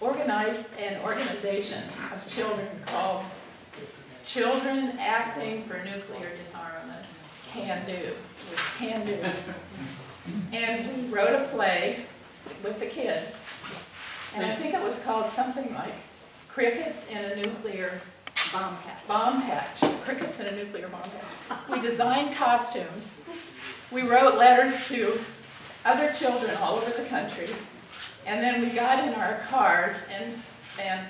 organized an organization of children called Children Acting for Nuclear Disarmament. Can Do. It was Can Do. And we wrote a play with the kids. And I think it was called something like Crickets in a Nuclear Bomb patch. Bomb Patch. Crickets in a Nuclear Bomb Patch. We designed costumes. We wrote letters to other children all over the country. And then we got in our cars and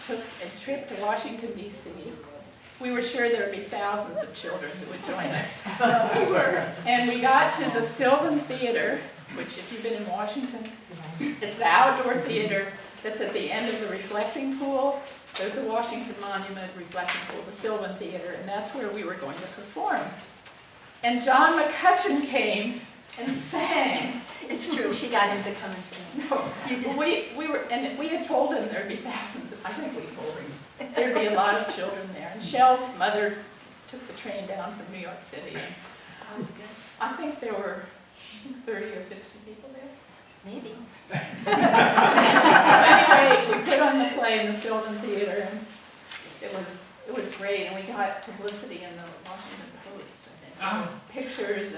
took a trip to Washington, D.C. We were sure there would be thousands of children who would join us. And we got to the Sylvan Theater, which if you've been in Washington, it's the outdoor theater that's at the end of the reflecting pool. There's the Washington Monument reflecting pool, the Sylvan Theater, and that's where we were going to perform. And John McCutcheon came and sang. It's true, she got him to come and sing. No, we had told him there'd be thousands. I think we told him there'd be a lot of children there. And Shell's mother took the train down from New York City. And That was good. I think there were 30 or 50 people there. Maybe. So anyway, we put on the play in the Sylvan Theater, and it was great. And we got publicity in the Washington Post, I think. Pictures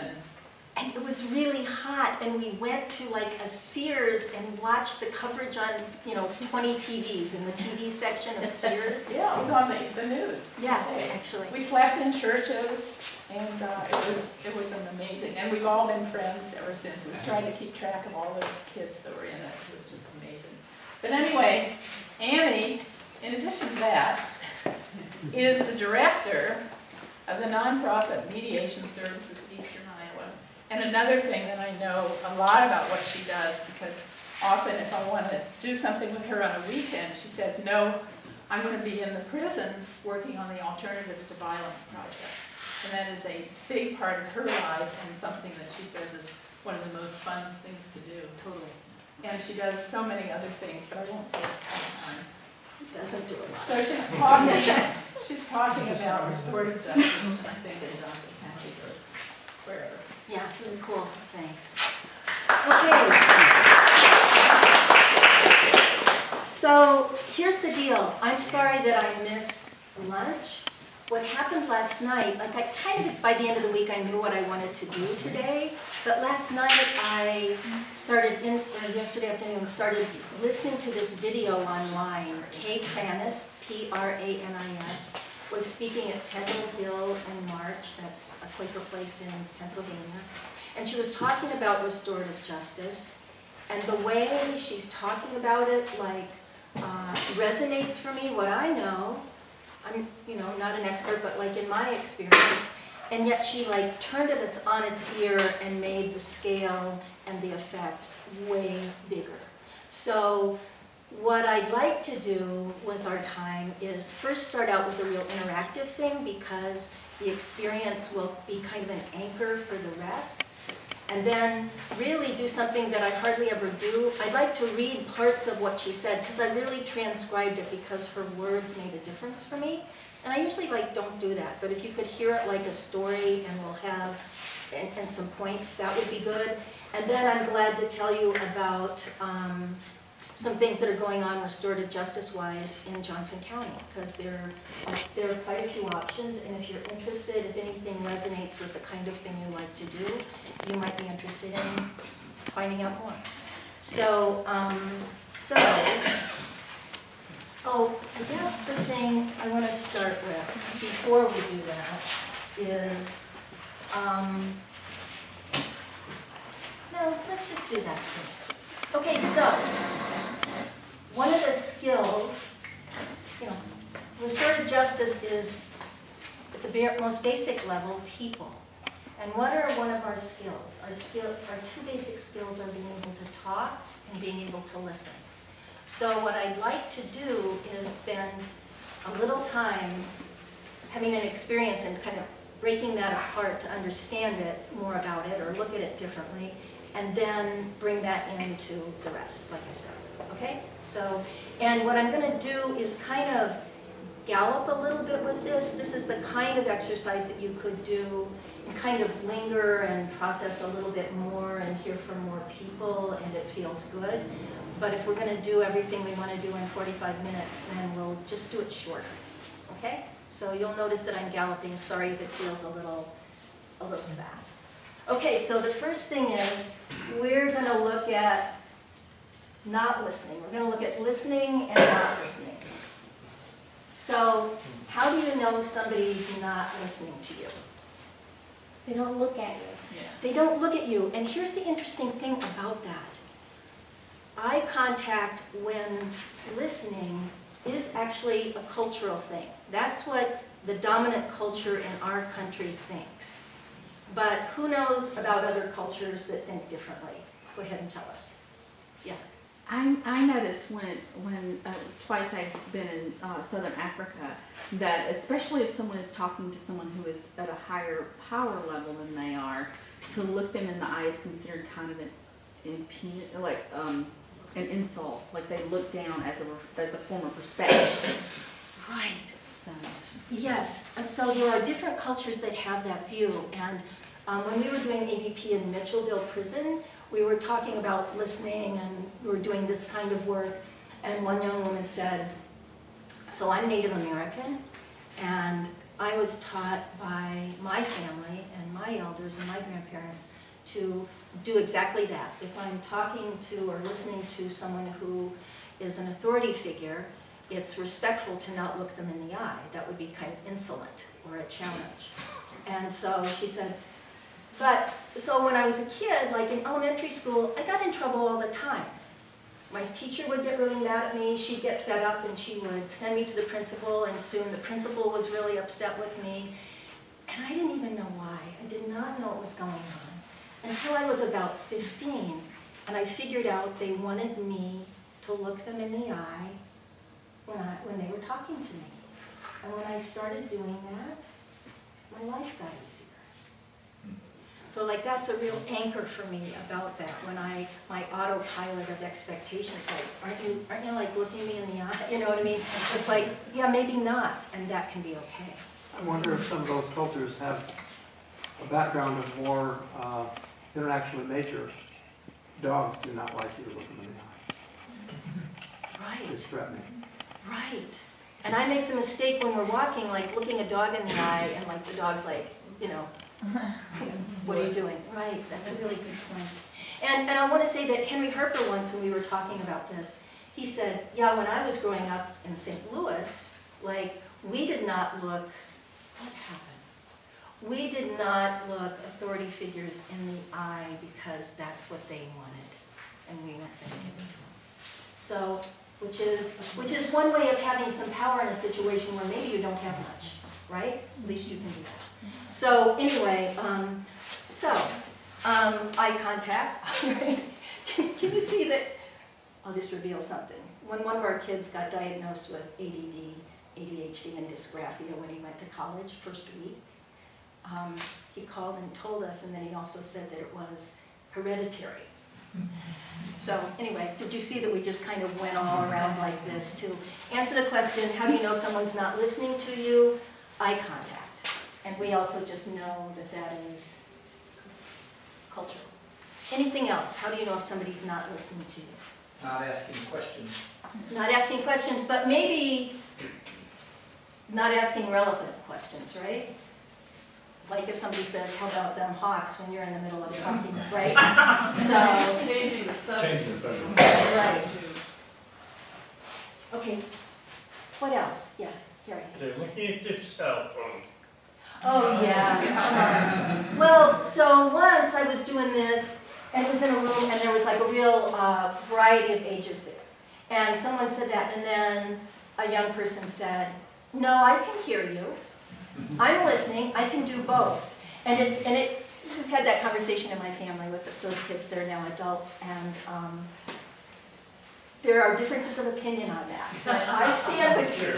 And it was really hot, and we went to like a Sears and watched the coverage on, 20 TVs in the TV section of Sears. Yeah, it was on the news. Yeah, today. actually. We slept in churches, and it was an amazing. And we've all been friends ever since. We've tried to keep track of all those kids that were in it. It was just amazing. But anyway, Annie, in addition to that, is the director of the nonprofit Mediation Services of Eastern Iowa. And another thing that I know a lot about what she does, because often if I want to do something with her on a weekend, she says, no, I'm going to be in the prisons working on the Alternatives to Violence project. And that is a big part of her life and something that she says is one of the most fun things to do. Totally. And she does so many other things, but I won't take time. Doesn't do a lot. So she's talking about restorative justice, and I think in Johnson County or wherever. Yeah, really cool. Thanks. Okay. So here's the deal. I'm sorry that I missed lunch. What happened last night, like I kind of, by the end of the week, I knew what I wanted to do today. But last night I yesterday afternoon, started listening to this video online. Kay Pranis, Pranis, was speaking at Pendle Hill in March. That's a Quaker place in Pennsylvania. And she was talking about restorative justice. And the way she's talking about it, resonates for me. What I know, I'm, not an expert, but in my experience, and yet she turned it on its ear and made the scale and the effect way bigger. So what I'd like to do with our time is first start out with a real interactive thing, because the experience will be kind of an anchor for the rest. And then really do something that I hardly ever do. I'd like to read parts of what she said, because I really transcribed it because her words made a difference for me. And I usually don't do that, but if you could hear it like a story and we'll have and some points, that would be good. And then I'm glad to tell you about some things that are going on restorative justice-wise in Johnson County, because there are quite a few options, and if you're interested, if anything resonates with the kind of thing you like to do, you might be interested in finding out more. So, I guess the thing I want to start with, before we do that, is, no, let's just do that first. Okay, so, one of the skills, restorative justice is, at the most basic level, people. And what are one of our skills? Our two basic skills are being able to talk and being able to listen. So what I'd like to do is spend a little time having an experience and kind of breaking that apart to understand it more about it or look at it differently, and then bring that into the rest, like I said, okay? So, and what I'm gonna do is kind of gallop a little bit with this. This is the kind of exercise that you could do kind of linger and process a little bit more and hear from more people, and it feels good. But if we're going to do everything we want to do in 45 minutes, then we'll just do it shorter, okay? So you'll notice that I'm galloping. Sorry if it feels a little fast. Okay, so the first thing is we're going to look at not listening. We're going to look at listening and not listening. So how do you know somebody's not listening to you? They don't look at you. Yeah. They don't look at you. And here's the interesting thing about that. Eye contact when listening is actually a cultural thing. That's what the dominant culture in our country thinks. But who knows about other cultures that think differently? Go ahead and tell us. Yeah. I noticed when twice I've been in Southern Africa that especially if someone is talking to someone who is at a higher power level than they are, to look them in the eye is considered kind of an insult, like they look down as a form of respect. Right. So. Yes, and so there are different cultures that have that view. And when we were doing ABP in Mitchellville Prison, we were talking about listening and we were doing this kind of work. And one young woman said, so I'm Native American, and I was taught by my family and my elders and my grandparents to do exactly that. If I'm talking to or listening to someone who is an authority figure, it's respectful to not look them in the eye. That would be kind of insolent or a challenge. And so she said, but, so when I was a kid, like in elementary school, I got in trouble all the time. My teacher would get really mad at me, she'd get fed up and she would send me to the principal, and soon the principal was really upset with me. And I didn't even know why. I did not know what was going on until I was about 15, and I figured out they wanted me to look them in the eye when they were talking to me. And when I started doing that, my life got easier. So like that's a real anchor for me about that. When my autopilot of expectations, like, aren't you like looking me in the eye? You know what I mean? It's like, yeah, maybe not, and that can be okay. I wonder if some of those cultures have a background of more interaction with nature. Dogs do not like you to look them in the eye. Right. It's threatening. Right. And I make the mistake when we're walking, like looking a dog in the eye, and like the dog's like, you know, what are you doing? Right, that's a really good point. And I want to say that Henry Harper once, when we were talking about this, he said, yeah, when I was growing up in St. Louis, like, we did not look, what happened? We did not look authority figures in the eye because that's what they wanted, and we weren't going to give it to them. So, which is one way of having some power in a situation where maybe you don't have much, right? At least you can do that. So anyway, eye contact. Can you see that? I'll just reveal something. When one of our kids got diagnosed with ADD, ADHD, and dysgraphia when he went to college, first week, he called and told us, and then he also said that it was hereditary. So anyway, did you see that we just kind of went all around like this to answer the question, how do you know someone's not listening to you? Eye contact. And we also just know that that is cultural. Anything else? How do you know if somebody's not listening to you? Not asking questions. Not asking questions, but maybe not asking relevant questions, right? Like if somebody says, how about them Hawks, when you're in the middle of talking, right? So, Changing the subject. Changing the subject. right. Okay, what else? Yeah, Harry. They're looking at your cell phone. Oh, yeah. Well, so once I was doing this, and it was in a room, and there was like a real variety of ages there. And someone said that, and then a young person said, no, I can hear you. I'm listening, I can do both. And we've had that conversation in my family with those kids that are now adults, and there are differences of opinion on that. But I stand with you.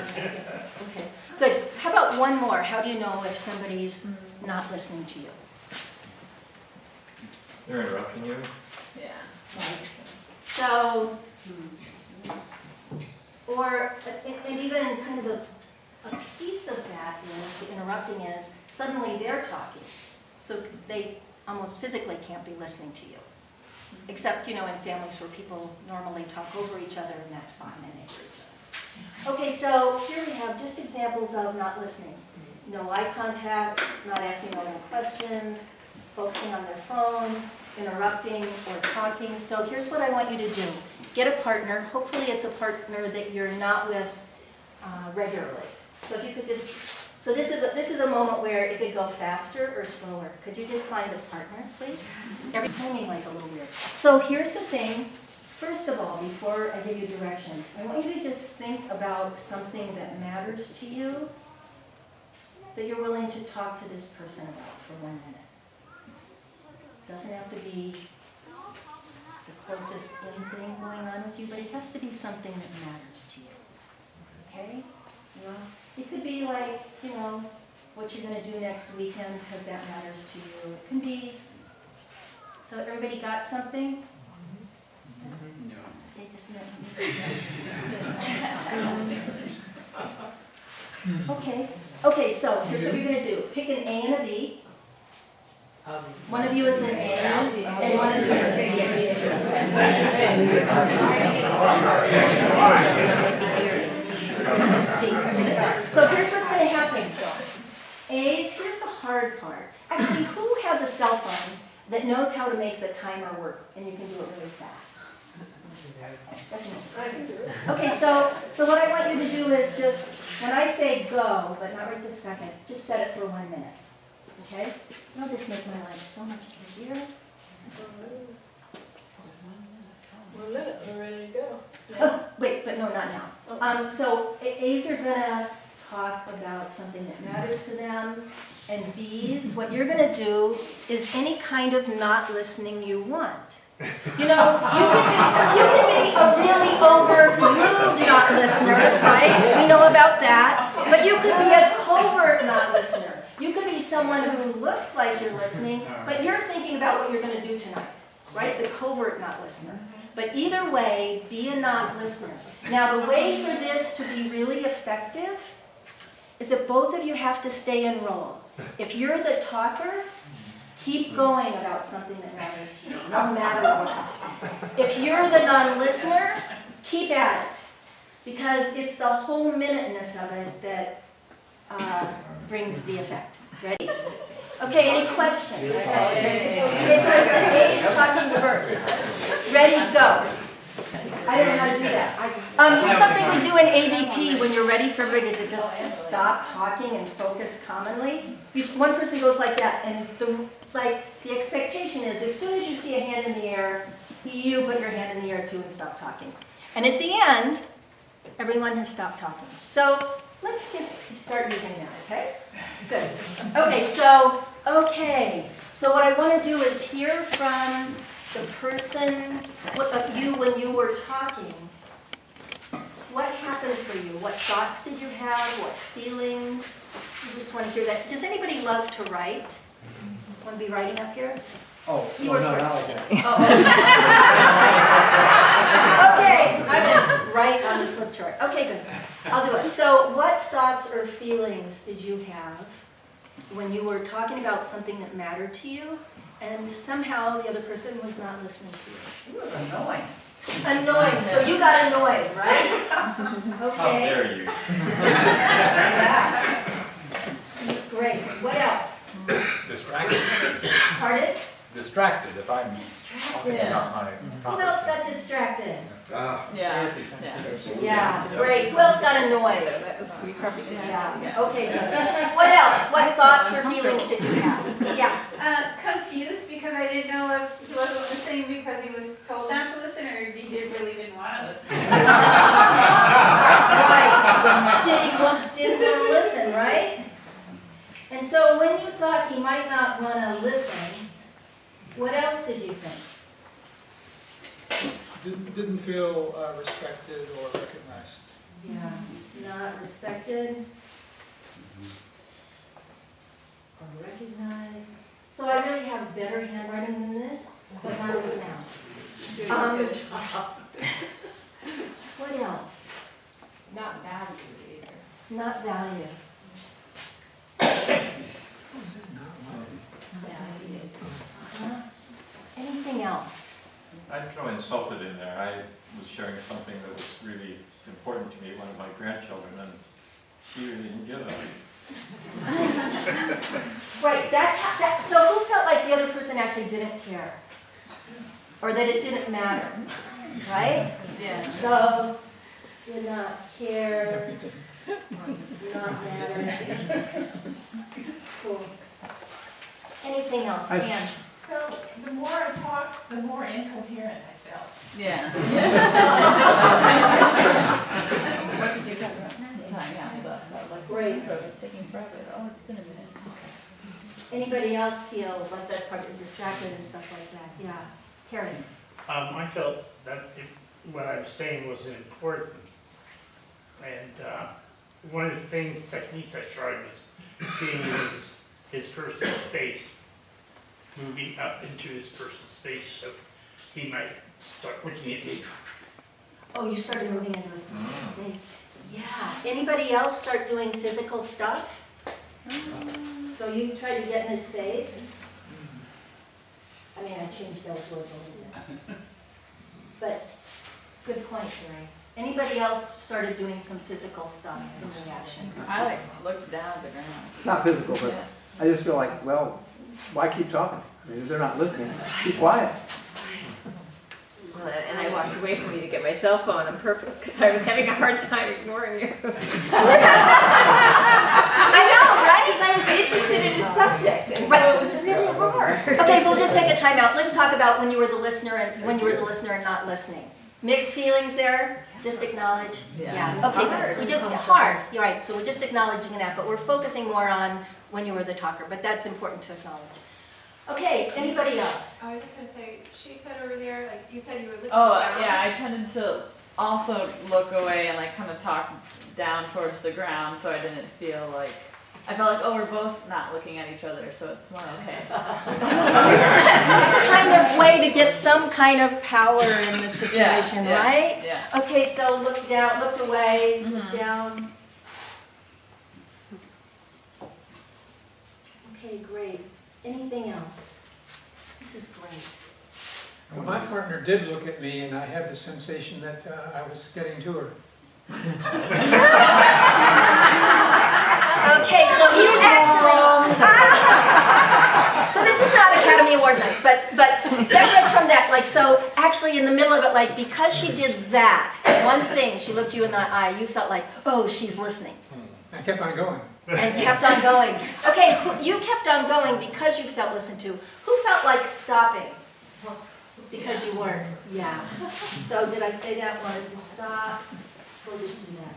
Okay, good. How about one more? How do you know if somebody's not listening to you? They're interrupting you. Yeah. Right. So, or, and even kind of a piece of that is, the interrupting is, suddenly they're talking. So they almost physically can't be listening to you. Except, in families where people normally talk over each other, and that's fine, and they hear each other. Okay, so here we have just examples of not listening. No eye contact, not asking all their questions, focusing on their phone, interrupting or talking. So here's what I want you to do. Get a partner. Hopefully it's a partner that you're not with regularly. So if you could just, so this is a moment where it could go faster or slower. Could you just find a partner, please? Every timing like a little weird. So here's the thing. First of all, before I give you directions, I want you to just think about something that matters to you that you're willing to talk to this person about for 1 minute. Doesn't have to be the closest in thing going on with you, but it has to be something that matters to you. Okay? Yeah. It could be like, what you're going to do next weekend because that matters to you. It can be, so everybody got something? No. They just Okay, so here's what you're going to do. Pick an A and a B. One of you is an A, and one of you is a B. So here's what's going to happen. A's, here's the hard part. Actually, who has a cell phone that knows how to make the timer work, and you can do it really fast? I can do it. Okay, so what I want you to do is just, when I say go, but not right this second, just set it for 1 minute. Okay? It'll just make my life so much easier. 1 minute, we're ready to go. Wait, but no, not now. So A's are gonna talk about something that matters to them, and B's, what you're gonna do is any kind of not listening you want. You can be a really over-rude not listener, right? We know about that. But you could be a covert not listener. You could be someone who looks like you're listening, but you're thinking about what you're going to do tonight, right? The covert not listener. But either way, be a not listener. Now, the way for this to be really effective is that both of you have to stay in role. If you're the talker, keep going about something that matters to you, no matter what. If you're the non-listener, keep at it. Because it's the whole minuteness of it that brings the effect. Ready? Okay, any questions? Okay, so it's the A's talking first. Ready, go. I don't know how to do that. Here's something we do in ABP when you're ready for everybody to just stop talking and focus commonly. One person goes like that, and the expectation is as soon as you see a hand in the air, you put your hand in the air too and stop talking. And at the end, everyone has stopped talking. So let's just start using that, okay? Good. Okay, so what I want to do is hear from the person, you when you were talking. What happened for you? What thoughts did you have? What feelings? I just want to hear that. Does anybody love to write? Want to be writing up here? Oh, You were no, first. not like that. Okay, I will write on the flip chart. Okay, good. I'll do it. So what thoughts or feelings did you have when you were talking about something that mattered to you and somehow the other person was not listening to you? It was annoying. Annoying. So you got annoyed, right? How Okay. dare you? Yeah. Great. What else? Distracted. Pardon? Distracted if I'm talking Distracted. about my Who topic. else got distracted? Yeah. Yeah, great. Who else got annoyed? That was perfect. Yeah, okay, good. What else? What thoughts or feelings did you have? Yeah. Confused because I didn't know if he wasn't listening because he was told not to listen or if he really didn't want to listen. Right. Didn't want to listen, right? And so when you thought he might not want to listen, what else did you think? Didn't feel respected or recognized. Yeah, not respected or recognized. So I really have better handwriting than this, but not right now. What else? Not valued either. Not valued. else? I'd throw insulted in there. I was sharing something that was really important to me, one of my grandchildren, and she really didn't give it. Right, so who felt like the other person actually didn't care? Or that it didn't matter, right? Yeah. So, did not care, did not matter. Cool. Anything else, I- Ann? So the more I talked, the more incoherent I felt. Yeah. Great. It's taking forever. Oh, it's been a minute. Anybody else feel like that part of distracted and stuff like that? Yeah. Karen? I felt that what I was saying was important. And one of the techniques I tried was being in his personal space, moving up into his personal space so he might start looking at me. Oh, you started moving into his personal space. Yeah. Anybody else start doing physical stuff? So you tried to get in his face? I mean, I changed those words a little bit. But good point, Carrie. Anybody else started doing some physical stuff in reaction? I looked down at the ground. Not physical, but I just feel like, well, why keep talking? I mean, if they're not listening, keep quiet. And I walked away from you to get my cell phone on purpose because I was having a hard time ignoring you. I know, right? Because I was interested in the subject, and so it was really hard. Okay, we'll just take a time out. Let's talk about when you were the listener and not listening. Mixed feelings there? Just acknowledge? Yeah. Okay, good. We just, hard, you're right. So we're just acknowledging that, but we're focusing more on when you were the talker, but that's important to acknowledge. Okay, anybody else? I was just gonna say, she said earlier, like, you said you were looking Oh, down. yeah, I tended to also look away and like kind of talk down towards the ground so I didn't feel like, I felt like, oh, we're both not looking at each other, so it's more okay. Kind of way to get some kind of power in the situation, Yeah, right? Yeah. Okay, so look down, looked away, looked Mhm. down. Okay, great. Anything else? This is great. Well, my partner did look at me, and I had the sensation that I was getting to her. Okay, so you actually, so this is not Academy Award night, but separate from that, like, so actually in the middle of it, like, because she did that, one thing, she looked you in the eye, you felt like, oh, she's listening. I kept on going. And kept on going. Okay, you kept on going because you felt listened to. Who felt like stopping? Because you weren't. Yeah. So did I say that? Wanted to stop? We'll just do that.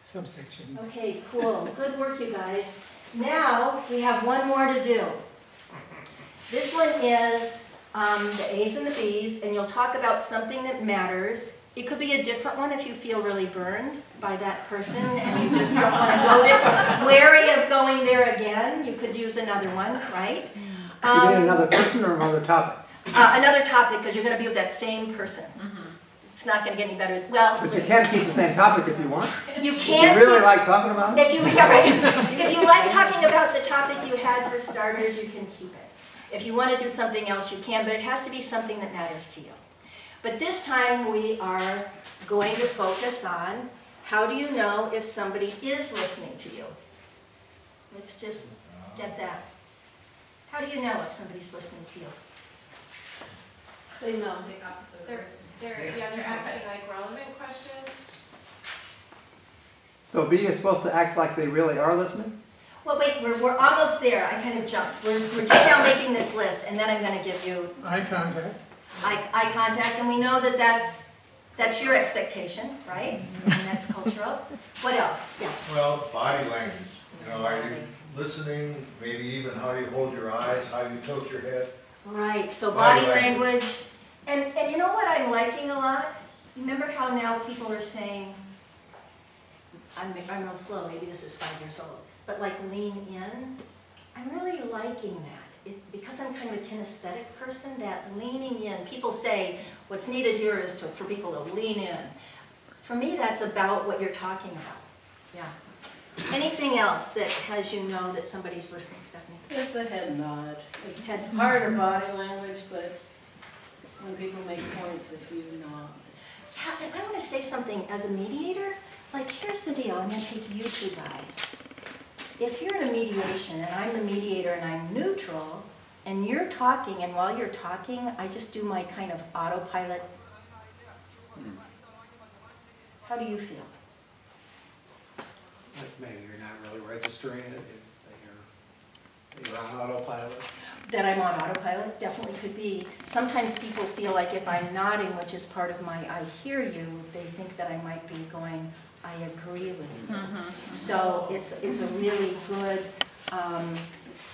Subsection. Okay, cool. Good work, you guys. Now we have one more to do. This one is the A's and the B's, and you'll talk about something that matters. It could be a different one if you feel really burned by that person and you just don't want to go there. Wary of going there again, you could use another one, right? You mean another person or another topic? Another topic, because you're going to be with that same person. It's not going to get any better. Well, But you can keep the same topic if you want. you If can. you really like talking about it. If you, yeah, right. If you like talking about the topic you had for starters, you can keep it. If you want to do something else, you can, but it has to be something that matters to you. But this time we are going to focus on how do you know if somebody is listening to you? Let's just get that. How do you know if somebody's listening to you? They know. They're asking like relevant questions. So B is supposed to act like they really are listening? Well, wait, we're almost there. I kind of jumped. We're just now making this list, and then I'm going to give you Eye contact. eye contact, and we know that that's your expectation, right? And that's cultural. What else? Yeah. Well, body language, are you listening, maybe even how you hold your eyes, how you tilt your head? Right, so Body body language. language. And you know what I'm liking a lot? Remember how now people are saying, I'm real slow, maybe this is 5 years old, but like lean in? I'm really liking that. Because I'm kind of a kinesthetic person, that leaning in, people say what's needed here is for people to lean in. For me, that's about what you're talking about. Yeah. Anything else that has you know that somebody's listening, Stephanie? Just a head nod. It's part of body language, but when people make points, if you nod. Yeah, and I want to say something as a mediator. Like, here's the deal. I'm going to take you two guys. If you're in a mediation and I'm the mediator and I'm neutral, and you're talking, and while you're talking, I just do my kind of autopilot. How do you feel? Like maybe you're not really registering it, that you're on autopilot. That I'm on autopilot definitely could be. Sometimes people feel like if I'm nodding, which is part of my I hear you, they think that I might be going, I agree with you. So it's a really good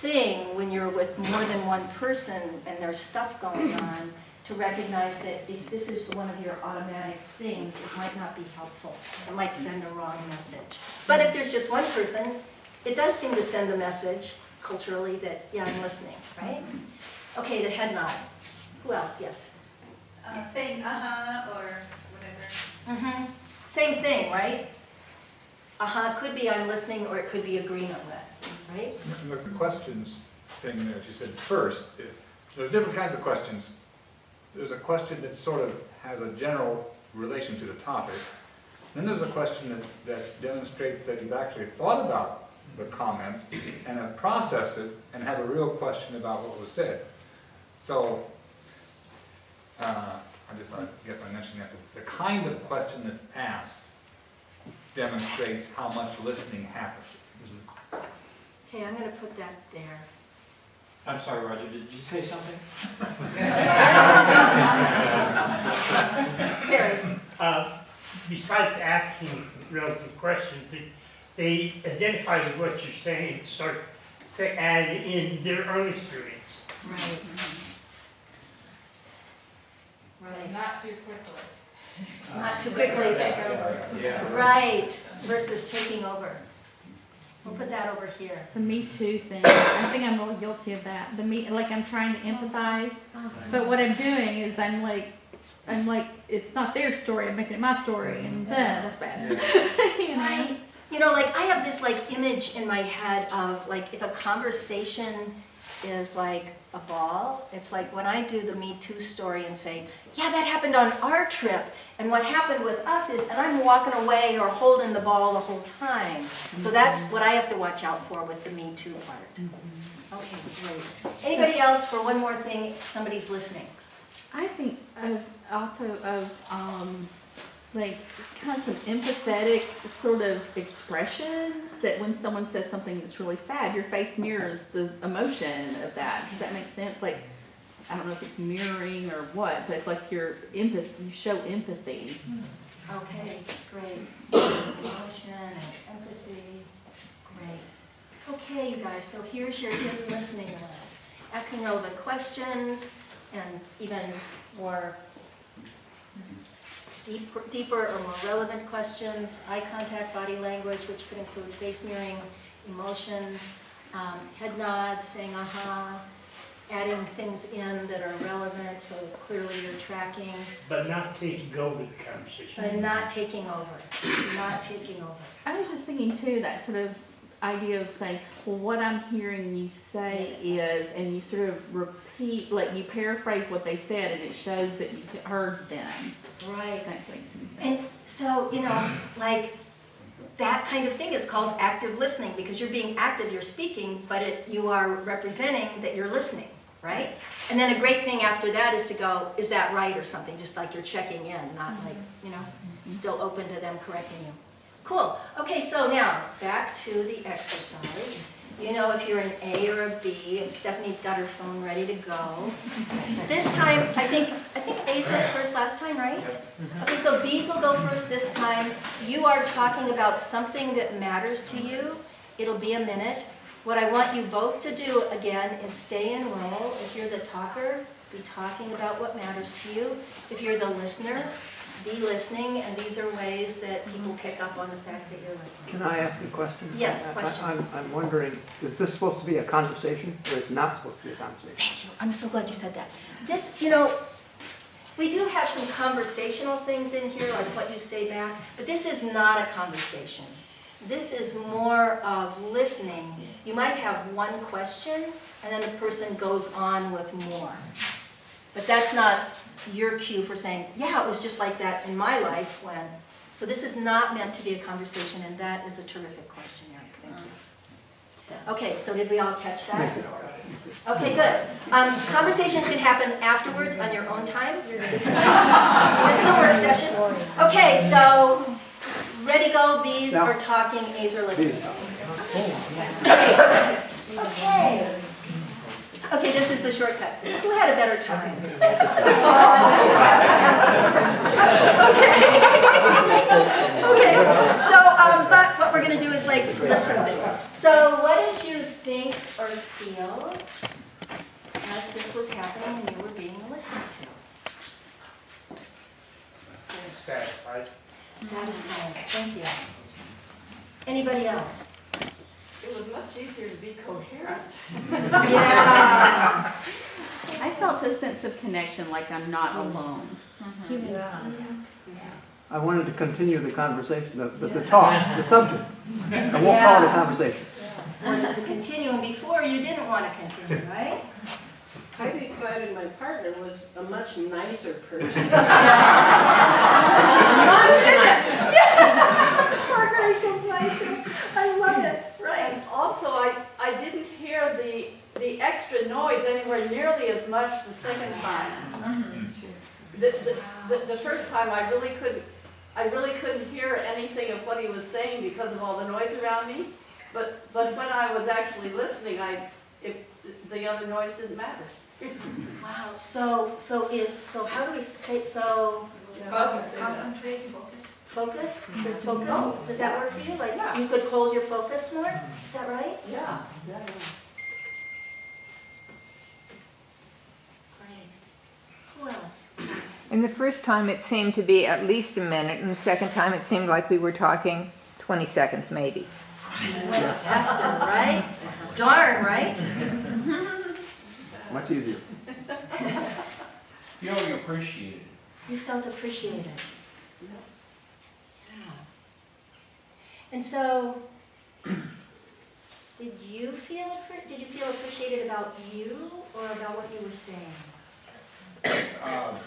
thing when you're with more than one person and there's stuff going on to recognize that if this is one of your automatic things, it might not be helpful. It might send a wrong message. But if there's just one person, it does seem to send the message culturally that, yeah, I'm listening, right? Okay, the head nod. Who else? Yes. Saying or whatever. Same thing, right? Could be I'm listening, or it could be agreement with, right? The questions thing that you said first, there's different kinds of questions. There's a question that sort of has a general relation to the topic. Then there's a question that demonstrates that you've actually thought about the comment and have processed it and have a real question about what was said. So, I guess I mentioned that the kind of question that's asked demonstrates how much listening happens. Okay, I'm going to put that there. I'm sorry, Roger, did you say something? Barry. Besides asking relative questions, they identify with what you're saying and start add in their own experience. Right. Right. Not too quickly. Not too quickly take over. Yeah. Right, versus taking over. We'll put that over here. The Me Too thing, I think I'm really guilty of that. Like I'm trying to empathize, but what I'm doing is I'm like, it's not their story, I'm making it my story, and then that's bad. You know? Right. You know, like I have this like image in my head of like if a conversation is like a ball, it's like when I do the Me Too story and say, yeah, that happened on our trip, and what happened with us is, and I'm walking away or holding the ball the whole time. So that's what I have to watch out for with the Me Too part. Okay, great. Anybody else for one more thing, somebody's listening? I think of like kind of some empathetic sort of expressions that when someone says something that's really sad, your face mirrors the emotion of that. Does that make sense? Like, I don't know if it's mirroring or what, but like you show empathy. Okay, great. Emotion and empathy, great. Okay, you guys, so here's his listening list. Asking relevant questions and even more deeper or more relevant questions, eye contact, body language, which could include face mirroring, emotions, head nods, saying adding things in that are relevant, so clearly you're tracking. But not taking over the conversation. But not taking over, not taking over. I was just thinking too, that sort of idea of saying, well, what I'm hearing you say is, and you sort of repeat, like you paraphrase what they said and it shows that you heard them. Right. That makes some sense. And so, you know, like that kind of thing is called active listening because you're being active, you're speaking, but you are representing that you're listening, right? And then a great thing after that is to go, is that right or something, just like you're checking in, not like, you know, still open to them correcting you. Cool. Okay, so now back to the exercise. You know if you're an A or a B, and Stephanie's got her phone ready to go. This time, I think A's went first last time, right? Okay, so B's will go first this time. You are talking about something that matters to you. It'll be a minute. What I want you both to do, again, is stay in role. If you're the talker, be talking about what matters to you. If you're the listener, be listening, and these are ways that people pick up on the fact that you're listening. Can I ask a question? Yes, question. I'm wondering, is this supposed to be a conversation, or is it not supposed to be a conversation? Thank you. I'm so glad you said that. This, you know, we do have some conversational things in here, like what you say back, but this is not a conversation. This is more of listening. You might have one question, and then the person goes on with more. But that's not your cue for saying, yeah, it was just like that in my life when. So this is not meant to be a conversation, and that is a terrific question, Eric. Thank you. Okay, so did we all catch that? Makes it hard. Okay, good. Conversations can happen afterwards on your own time. This is a work session. Okay, so ready, go, B's Now- are talking, A's are listening. Okay. Okay, this is the shortcut. Who had a better time? Okay, so, but what we're gonna do is like listen things. So what did you think or feel as this was happening and you were being listened to? Satisfied. Satisfied, thank you. Anybody else? It was much easier to be coherent. Yeah. I felt a sense of connection, like I'm not alone. Yeah. I wanted to continue the conversation, the talk, the subject. I won't call it a conversation. Wanted to continue, and before you didn't want to continue, right? I decided my partner was a much nicer person. Partner equals nicer. I love it. Right. And also, I didn't hear the extra noise anywhere nearly as much the second time. The first time I really couldn't hear anything of what he was saying because of all the noise around me. But when I was actually listening, the other noise didn't matter. Wow. So how do we say so? Concentrate, focus. Focus? Does focus? Does that work for you? Like you could hold your focus more? Is that right? Yeah. Great. Who else? And the first time it seemed to be at least a minute, and the second time it seemed like we were talking 20 seconds maybe. Went faster, right? Darn, right? Much easier. Feeling appreciated. You felt appreciated. Yeah. And so, did you feel appreciated about you or about what you were saying? Oh.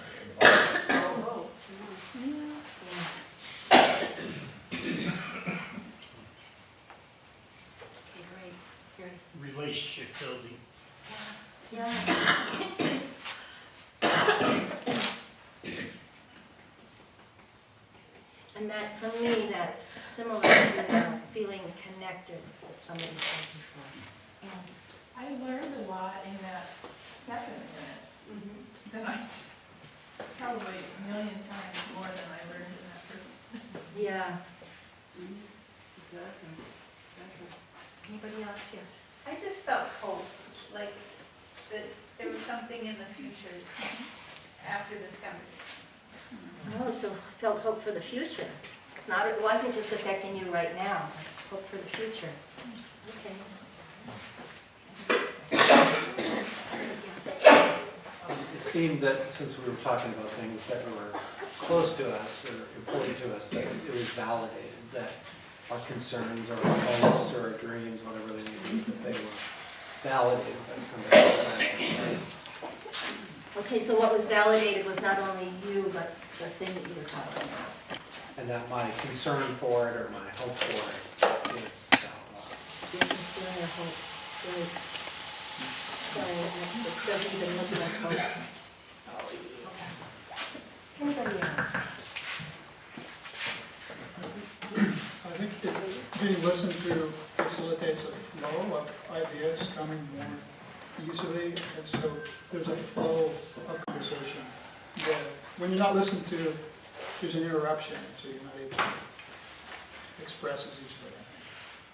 Okay, great. Relationship building. Yeah. And that, for me, that's similar to feeling connected that somebody said before. And, I learned a lot in that second minute than I, probably a million times more than I learned in that first. yeah. Anybody else? Yes. I just felt hope, like that there was something in the future after this conversation. Oh, so felt hope for the future. It wasn't just affecting you right now, hope for the future. Okay. It seemed that since we were talking about things that were close to us or important to us, that it was validated, that our concerns or our hopes or our dreams, whatever they may be, that they were validated by somebody else. Okay, so what was validated was not only you, but the thing that you were talking about. And that my concern for it or my hope for it is validated. Your concern or hope. Great. Sorry, this doesn't even look like hope. Anybody else? I think being listened to facilitates a flow of ideas coming more easily, and so there's a flow of conversation. That when you're not listened to, there's an interruption, so you're not able to express as easily.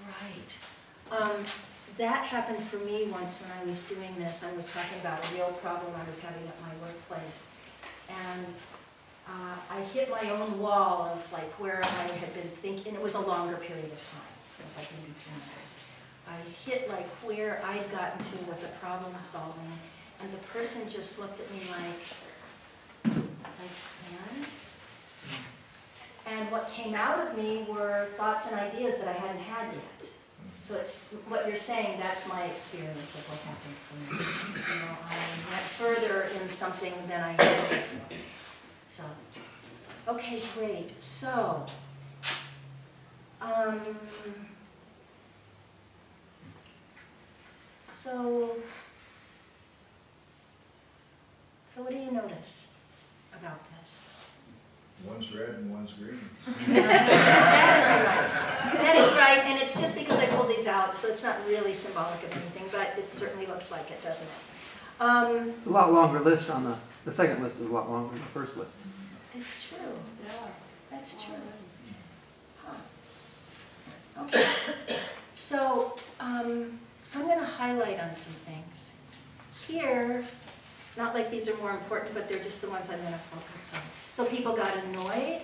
Right. That happened for me once when I was doing this. I was talking about a real problem I was having at my workplace. And I hit my own wall of like where I had been thinking, it was a longer period of time. It was like maybe 3 minutes. I hit like where I'd gotten to with the problem solving, and the person just looked at me like, and what came out of me were thoughts and ideas that I hadn't had yet. So it's what you're saying, that's my experience of what happened for me. You know, I went further in something than I had before. So, okay, great. So, so what do you notice about this? One's red and one's green. That is right. That is right, and it's just because I pulled these out, so it's not really symbolic of anything, but it certainly looks like it, doesn't it? A lot longer list on the second list is a lot longer than the first list. It's true. Yeah. That's true. Huh. Okay. So, so I'm going to highlight on some things. Here, not like these are more important, but they're just the ones I'm going to focus on. So people got annoyed.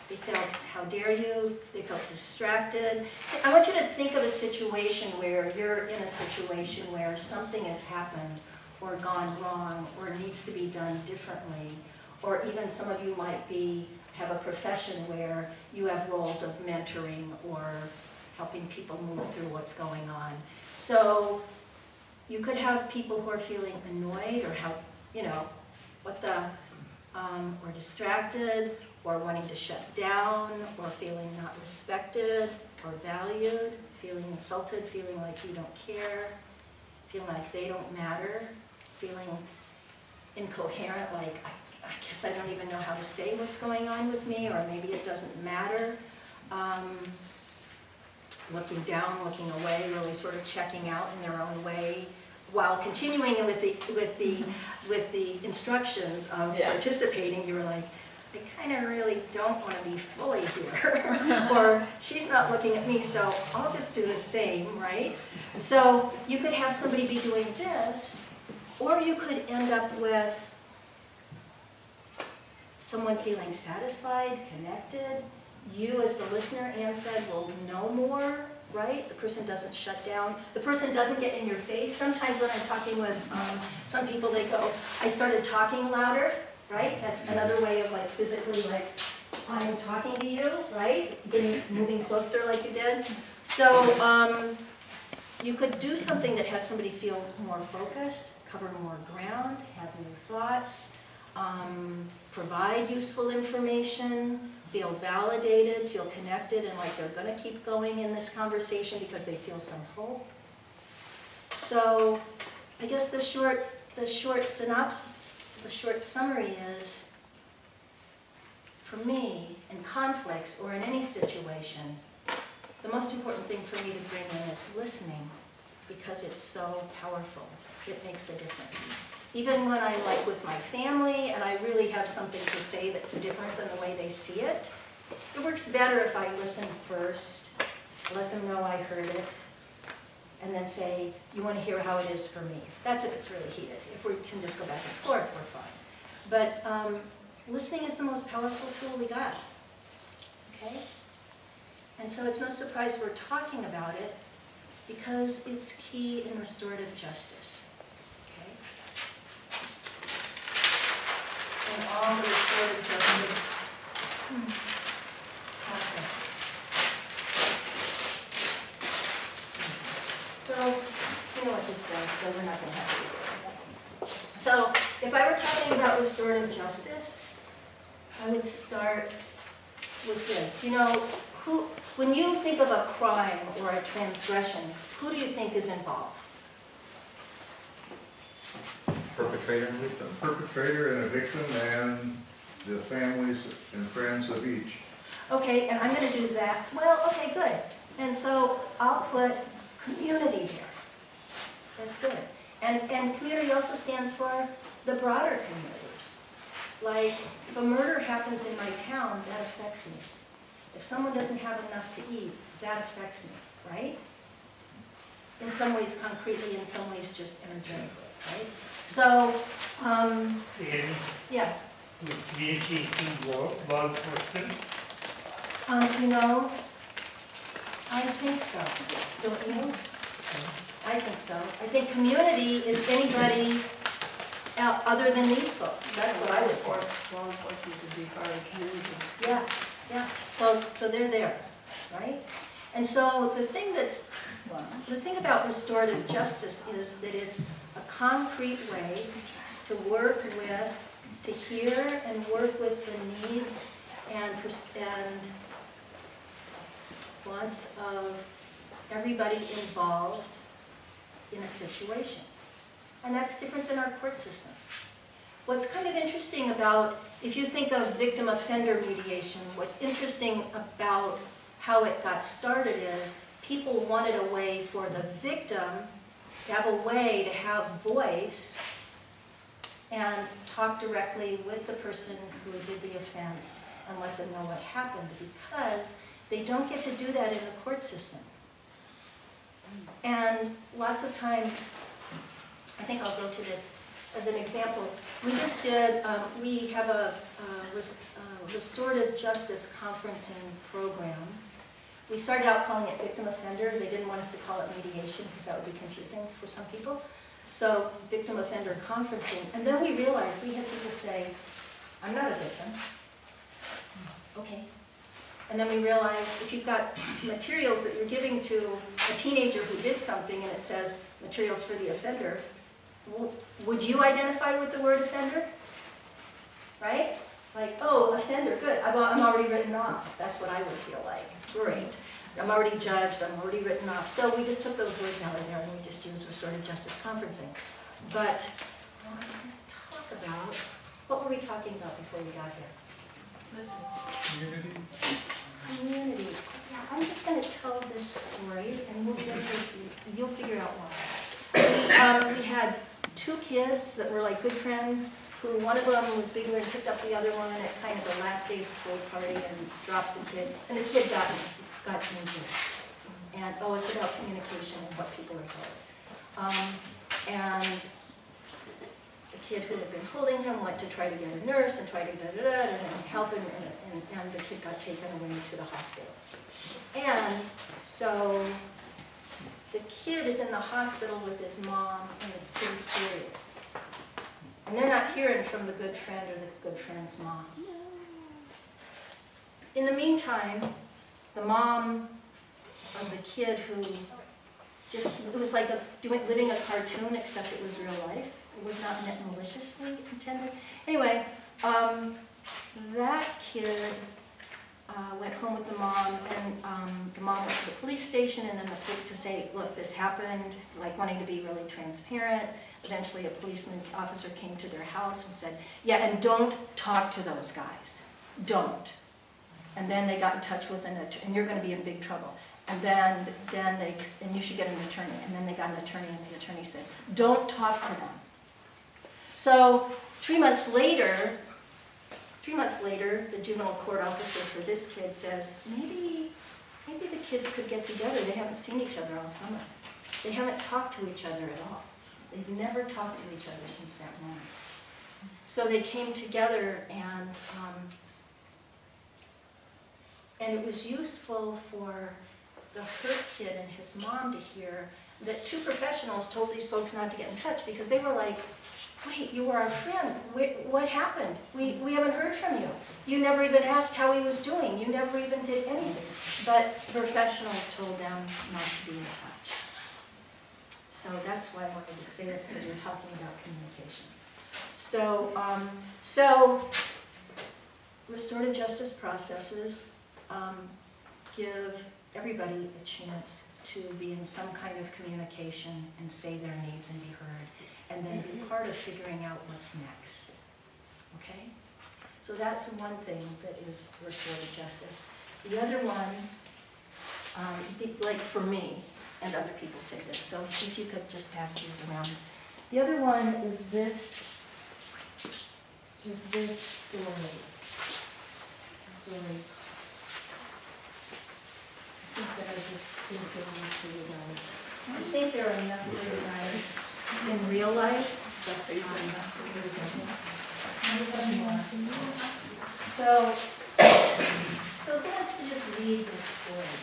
They felt, how dare you? They felt distracted. I want you to think of a situation where you're in a situation where something has happened or gone wrong or needs to be done differently. Or even some of you might have a profession where you have roles of mentoring or helping people move through what's going on. So you could have people who are feeling annoyed or or distracted, or wanting to shut down, or feeling not respected or valued, feeling insulted, feeling like you don't care, feeling like they don't matter, feeling incoherent, like I guess I don't even know how to say what's going on with me, or maybe it doesn't matter. Looking down, looking away, really sort of checking out in their own way, while continuing with the instructions of participating. You were like, I kind of really don't want to be fully here, or she's not looking at me, so I'll just do the same, right? So you could have somebody be doing this, or you could end up with someone feeling satisfied, connected. You as the listener, Anne said, will know more, right? The person doesn't shut down. The person doesn't get in your face. Sometimes when I'm talking with some people, they go, I started talking louder, right? That's another way of like physically like, I'm talking to you, right? Moving closer like you did. So you could do something that had somebody feel more focused, cover more ground, have new thoughts, provide useful information, feel validated, feel connected, and like they're going to keep going in this conversation because they feel some hope. So I guess the short synopsis, the short summary is, for me, in conflicts or in any situation, the most important thing for me to bring in is listening, because it's so powerful. It makes a difference. Even when I'm like with my family and I really have something to say that's different than the way they see it, it works better if I listen first, let them know I heard it, and then say, you want to hear how it is for me. That's if it's really heated. If we can just go back and forth, we're fine. But listening is the most powerful tool we got, okay? And so it's no surprise we're talking about it, because it's key in restorative justice. And all the restorative justice processes. So, you know what this says, so we're not going to have to do it. So, if I were talking about restorative justice, I would start with this. You know, when you think of a crime or a transgression, who do you think is involved? Perpetrator and victim. Perpetrator and a victim, and the families and friends of each. Okay, and I'm going to do that. Well, okay, good. And so I'll put community there. That's good. And community also stands for the broader community. Like, if a murder happens in my town, that affects me. If someone doesn't have enough to eat, that affects me, right? In some ways concretely, in some ways just energetically, right? So, yeah. Would community do law enforcement? You know, I think so. Don't you? I think so. I think community is anybody other than these folks. That's what I would say. Law enforcement would be part of community. Yeah. Yeah, so they're there, right? And so the thing about restorative justice is that it's a concrete way to work with, to hear and work with the needs and wants of everybody involved in a situation. And that's different than our court system. What's kind of interesting about, if you think of victim-offender mediation, what's interesting about how it got started is people wanted a way for the victim to have a way to have voice and talk directly with the person who did the offense and let them know what happened, because they don't get to do that in the court system. And lots of times, I think I'll go to this as an example. We just did, we have a restorative justice conferencing program. We started out calling it victim offender. They didn't want us to call it mediation because that would be confusing for some people. So victim offender conferencing. And then we realized we had people say, I'm not a victim. Okay. And then we realized if you've got materials that you're giving to a teenager who did something and it says materials for the offender, would you identify with the word offender? Right? Like, oh, offender, good. I'm already written off. That's what I would feel like. Great. I'm already judged. I'm already written off. So we just took those words out of there and we just used restorative justice conferencing. But I was going to talk about, what were we talking about before we got here? Community. Community. Yeah, I'm just going to tell this story and you'll figure out why. We had two kids that were like good friends, who one of them was bigger and picked up the other one at kind of the last day of school party and dropped the kid, and the kid got injured. And it's about communication and what people are told. And the kid who had been holding him went to try to get a nurse and try to and help him, and the kid got taken away to the hospital. And so the kid is in the hospital with his mom, and it's pretty serious. And they're not hearing from the good friend or the good friend's mom. In the meantime, the mom of the kid who it was like living a cartoon, except it was real life. It was not meant maliciously intended. Anyway, that kid went home with the mom, and the mom went to the police station, and then the police to say, look, this happened, like wanting to be really transparent. Eventually a policeman officer came to their house and said, yeah, and don't talk to those guys. Don't. And then they got in touch with and you're going to be in big trouble. And then you should get an attorney. And then they got an attorney, and the attorney said, don't talk to them. So 3 months later, the juvenile court officer for this kid says, maybe the kids could get together. They haven't seen each other all summer. They haven't talked to each other at all. They've never talked to each other since that moment. So they came together, and it was useful for the hurt kid and his mom to hear that two professionals told these folks not to get in touch, because they were like, wait, you were our friend. What happened? We haven't heard from you. You never even asked how he was doing. You never even did anything. But professionals told them not to be in touch. So that's why I wanted to say it, because we're talking about communication. So restorative justice processes give everybody a chance to be in some kind of communication and say their needs and be heard, and then be part of figuring out what's next. Okay? So that's one thing that is restorative justice. The other one, like for me, and other people say this, so if you could just pass these around. The other one is this story. I think that I just didn't give them to you guys. I think there are enough for you guys in real life. So who wants to just read this story?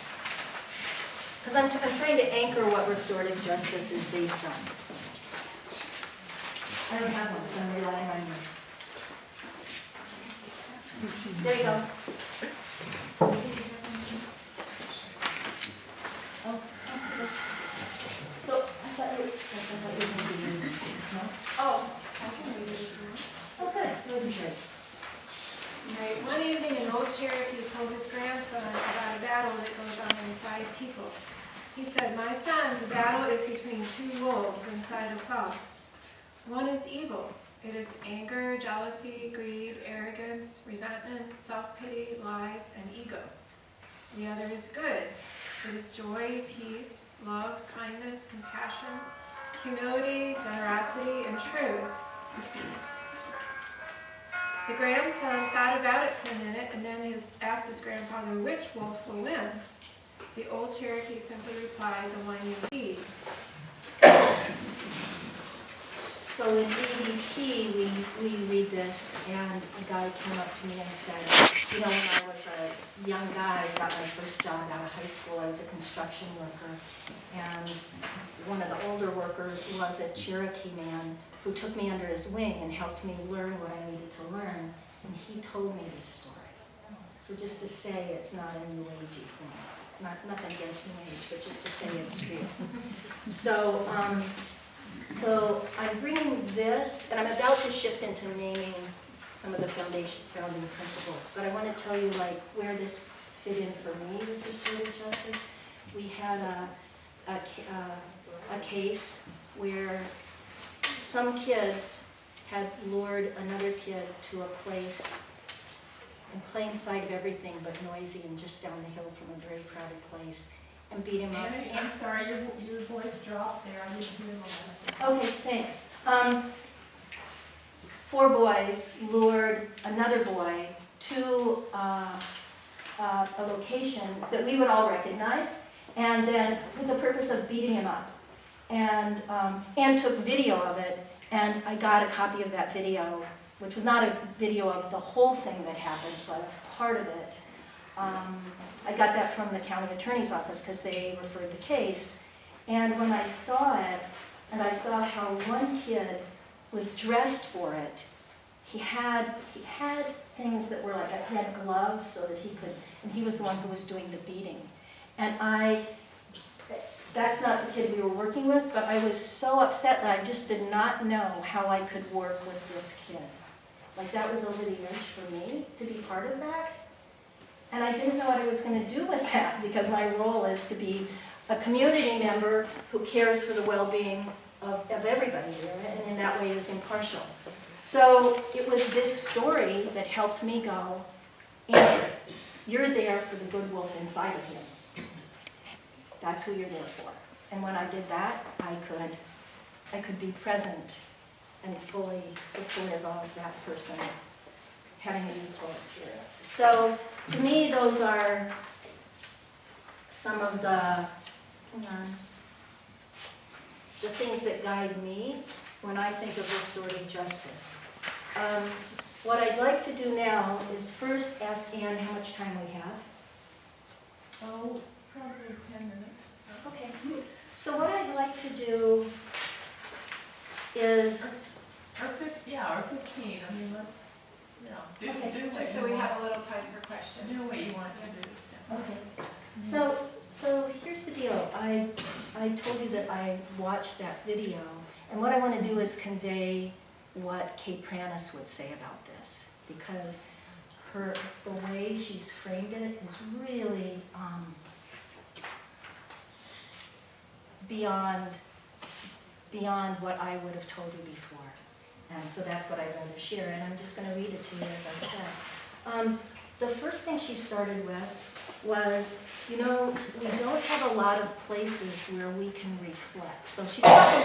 Because I'm trying to anchor what restorative justice is based on. I don't have one, so I'm relying on you. There you go. old Cherokee told his grandson about a battle that goes on inside people. He said, "My son, the battle is between two wolves inside us all. One is evil. It is anger, jealousy, greed, arrogance, resentment, self-pity, lies, and ego. The other is good. It is joy, peace, love, kindness, compassion, humility, generosity, and truth." The grandson thought about it for a minute and then asked his grandfather which wolf will win. The old Cherokee simply replied, "The one you feed." So in EDP, we read this, and a guy came up to me and said, you know, when I was a young guy, got my first job out of high school, I was a construction worker, and one of the older workers was a Cherokee man who took me under his wing and helped me learn what I needed to learn, and he told me this story. So just to say it's not a New Agey thing, nothing against New Age, but just to say it's real. So I'm bringing this, and I'm about to shift into naming some of the founding principles, but I want to tell you like where this fit in for me with restorative justice. We had a case where some kids had lured another kid to a place in plain sight of everything but noisy and just down the hill from a very crowded place, and beat him up. Mary, I'm sorry, your voice dropped there. I didn't hear the last thing. Okay, thanks. 4 boys lured another boy to a location that we would all recognize, and then with the purpose of beating him up, and took video of it, and I got a copy of that video, which was not a video of the whole thing that happened, but a part of it. I got that from the county attorney's office because they referred the case. And when I saw it, and I saw how one kid was dressed for it, he had things that were like, he had gloves so that he could, and he was the one who was doing the beating. And that's not the kid we were working with, but I was so upset that I just did not know how I could work with this kid. Like that was over the edge for me to be part of that. And I didn't know what I was going to do with that because my role is to be a community member who cares for the well-being of everybody there, and in that way is impartial. So it was this story that helped me go, you're there for the good wolf inside of him. That's who you're there for. And when I did that, I could be present and fully supportive of that person having a useful experience. So to me, those are some of the things that guide me when I think of restorative justice. What I'd like to do now is first ask Anne how much time we have. Oh, probably 10 minutes. Okay. So what I'd like to do is... Or 15, I mean, let's, do Okay. what Just you so we want. have a little time for questions. Do what you want to do. Okay. So here's the deal. I told you that I watched that video, and what I want to do is convey what Kate Pranis would say about this, because the way she's framed it is really beyond what I would have told you before. And so that's what I'd rather share, and I'm just going to read it to you as I said. The first thing she started with was, we don't have a lot of places where we can reflect. So she's talking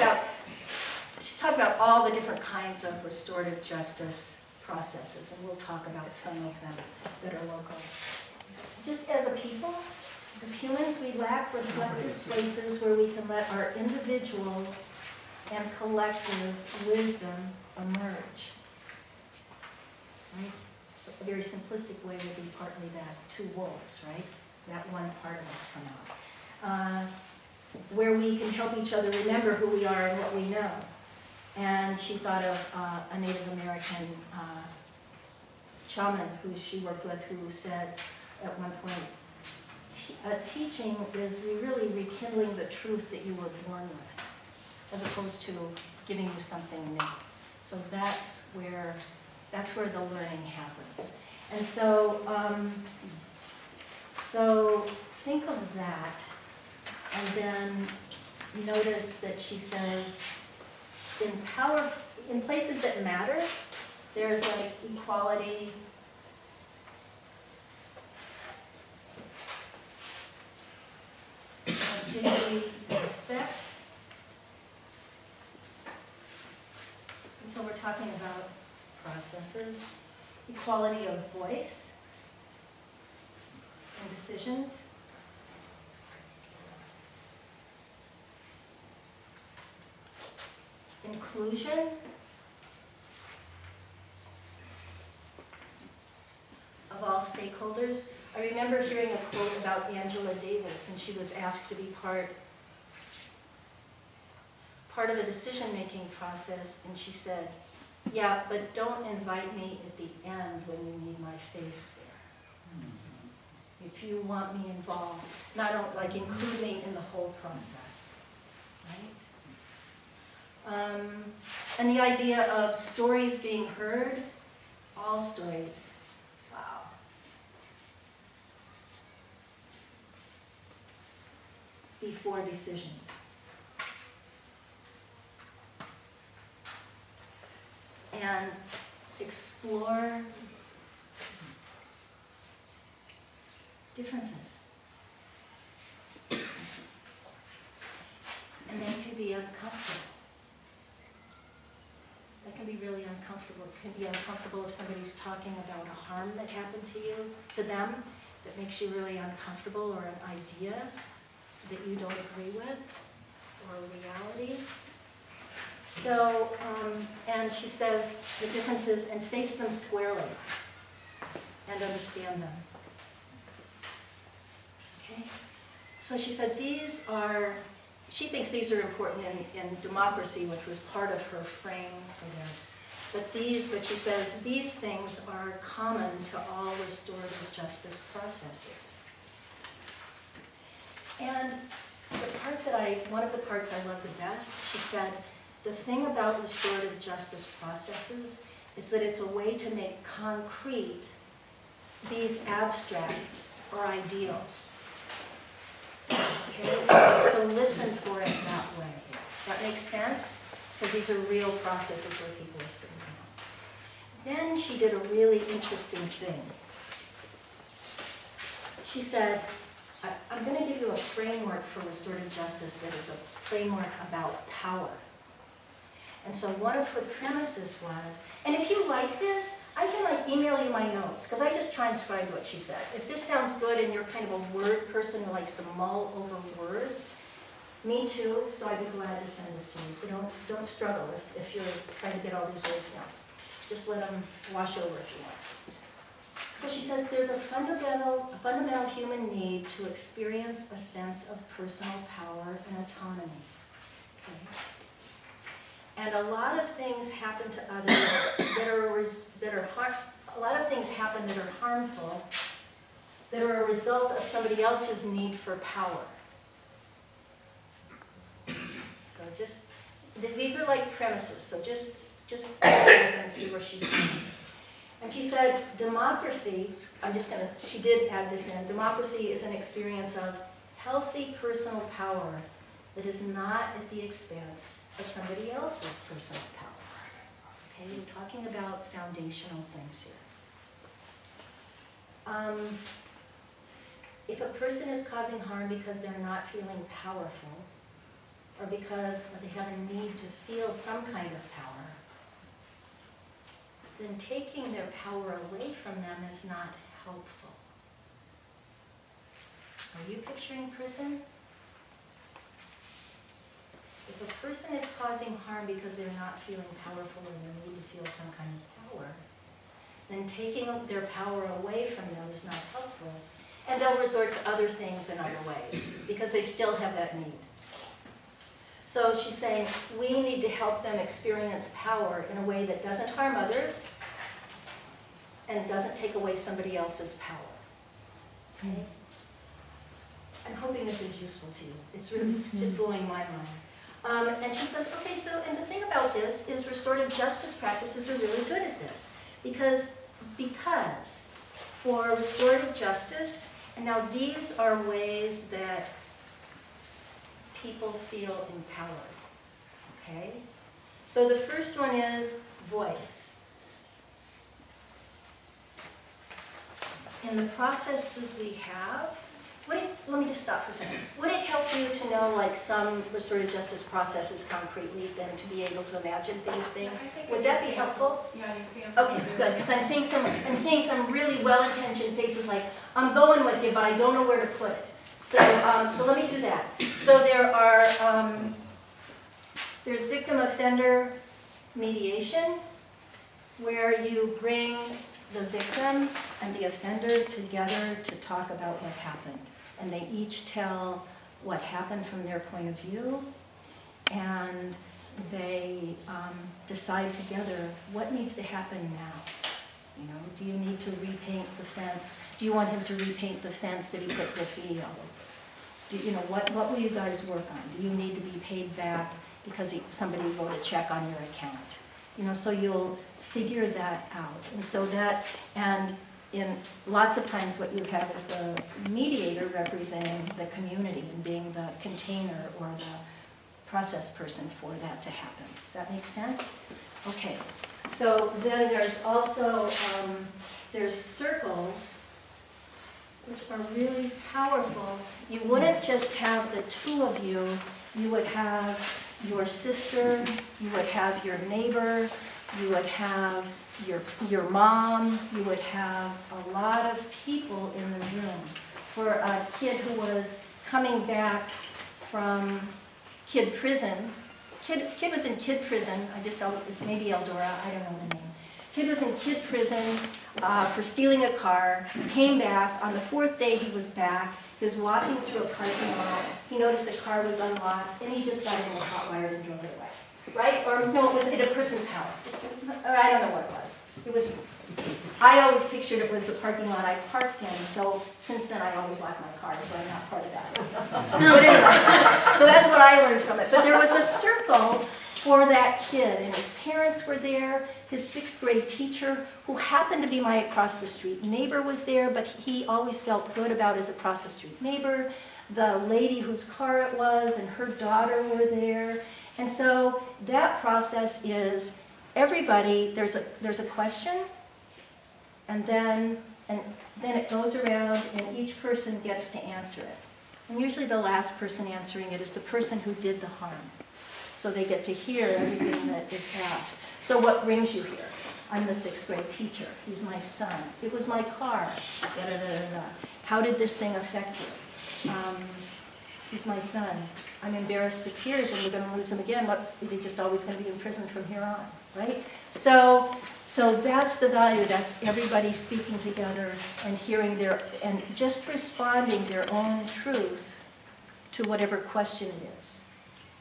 about all the different kinds of restorative justice processes, and we'll talk about some of them that are local. Just as a people, as humans, we lack reflective places where we can let our individual and collective wisdom emerge. Right? A very simplistic way would be partly that 2 wolves, right? That one part of us come out. Where we can help each other remember who we are and what we know. And she thought of a Native American shaman who she worked with, who said at one point, teaching is really rekindling the truth that you were born with, as opposed to giving you something new. So that's where the learning happens. And so, so think of that, and then notice that she says, in places that matter, there's like equality, dignity, and respect. And so we're talking about processes, equality of voice and decisions. Inclusion. Of all stakeholders. I remember hearing a quote about Angela Davis, and she was asked to be part of a decision-making process, and she said, yeah, but don't invite me at the end when you need my face there. If you want me involved, not like include me in the whole process, right? And the idea of stories being heard, all stories. Wow. Before decisions. And explore differences. And they can be uncomfortable. That can be really uncomfortable. It can be uncomfortable if somebody's talking about a harm that happened to them, that makes you really uncomfortable, or an idea that you don't agree with, or a reality. So, and she says the differences, and face them squarely, and understand them. Okay? So she said she thinks these are important in democracy, which was part of her frame for this. But she says these things are common to all restorative justice processes. And one of the parts I love the best, she said, the thing about restorative justice processes is that it's a way to make concrete these abstracts or ideals. Okay? So listen for it that way. Does that make sense? Because these are real processes where people are sitting down. Then she did a really interesting thing. She said, I'm going to give you a framework for restorative justice that is a framework about power. And so one of her premises was, and if you like this, I can email you my notes, because I just transcribed what she said. If this sounds good and you're kind of a word person who likes to mull over words, me too, so I'd be glad to send this to you. So don't struggle if you're trying to get all these words down. Just let them wash over if you want. So she says there's a fundamental human need to experience a sense of personal power and autonomy. Okay? And a lot of things happen to others a lot of things happen that are harmful, that are a result of somebody else's need for power. So these are like premises, so just and see where she's going. And she said, democracy, she did add this in, democracy is an experience of healthy personal power that is not at the expense of somebody else's personal power. Okay, we're talking about foundational things here. If a person is causing harm because they're not feeling powerful, or because they have a need to feel some kind of power, then taking their power away from them is not helpful. Are you picturing prison? If a person is causing harm because they're not feeling powerful and they need to feel some kind of power, then taking their power away from them is not helpful. And they'll resort to other things in other ways because they still have that need. So she's saying we need to help them experience power in a way that doesn't harm others and doesn't take away somebody else's power. Okay? I'm hoping this is useful to you. It's just blowing my mind. And she says, okay, so, and the thing about this is restorative justice practices are really good at this because for restorative justice, and now these are ways that people feel empowered, okay? So the first one is voice. In the processes we have, let me just stop for a second. Would it help you to know like some restorative justice processes concretely than to be able to imagine these things? Would that be helpful? Yeah, an example. Okay, good, because I'm seeing some really well-intentioned faces like, I'm going with you, but I don't know where to put it. So, so let me do that. So there are, there's victim-offender mediation, where you bring the victim and the offender together to talk about what happened. And they each tell what happened from their point of view, and they decide together what needs to happen now. You know, do you need to repaint the fence? Do you want him to repaint the fence that he put graffiti all over? You know, what will you guys work on? Do you need to be paid back because somebody wrote a check on your account? You know, so you'll figure that out. And so that, and in lots of times what you have is the mediator representing the community and being the container or the process person for that to happen. Does that make sense? Okay. So then there's also, there's circles, which are really powerful. You wouldn't just have the two of you, you would have your sister, you would have your neighbor, you would have your mom, you would have a lot of people in the room. For a kid who was coming back from kid prison, kid was in kid prison, maybe Eldora, I don't know the name. Kid was in kid prison for stealing a car, came back, on the fourth day he was back, he was walking through a parking lot, he noticed the car was unlocked, and he just got in the hot wire and drove it away. Right? Or no, it was at a person's house. Or I don't know what it was. I always pictured it was the parking lot I parked in, so since then I always lock my car, so I'm not part of that. But anyway, so that's what I learned from it. But there was a circle for that kid, and his parents were there, his 6th grade teacher, who happened to be my across the street neighbor was there, but he always felt good about his across the street neighbor. The lady whose car it was and her daughter were there. And so that process is everybody, there's a question, and then it goes around and each person gets to answer it. And usually the last person answering it is the person who did the harm. So they get to hear everything that is asked. So what brings you here? I'm the 6th grade teacher. He's my son. It was my car. Da, da, da, da, da. How did this thing affect you? He's my son. I'm embarrassed to tears and we're going to lose him again. Is he just always going to be in prison from here on, right? So that's the value. That's everybody speaking together and hearing and just responding their own truth to whatever question it is.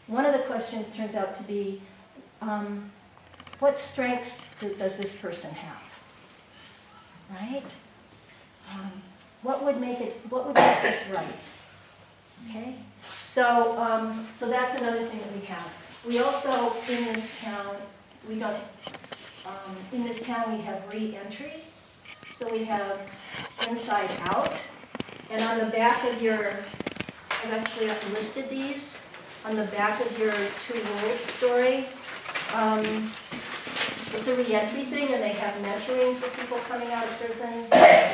One of the questions turns out to be, what strengths does this person have, right? What would make this right? Okay, so that's another thing that we have. We also, in this town, we have re-entry. So we have inside out. And on the back of I've actually listed these. On the back of your 2 wolves story, it's a re-entry thing, and they have mentoring for people coming out of prison,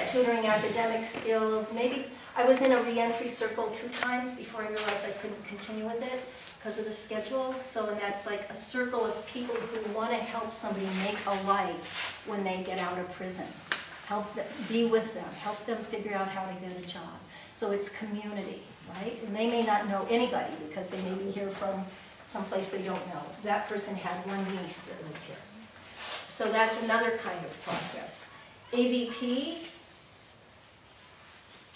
tutoring academic skills. Maybe I was in a re-entry circle 2 times before I realized I couldn't continue with it because of the schedule. So, and that's like a circle of people who want to help somebody make a life when they get out of prison. Help them, be with them, help them figure out how to get a job. So it's community, right? And they may not know anybody because they may be here from someplace they don't know. That person had one niece that lived here. So that's another kind of process. AVP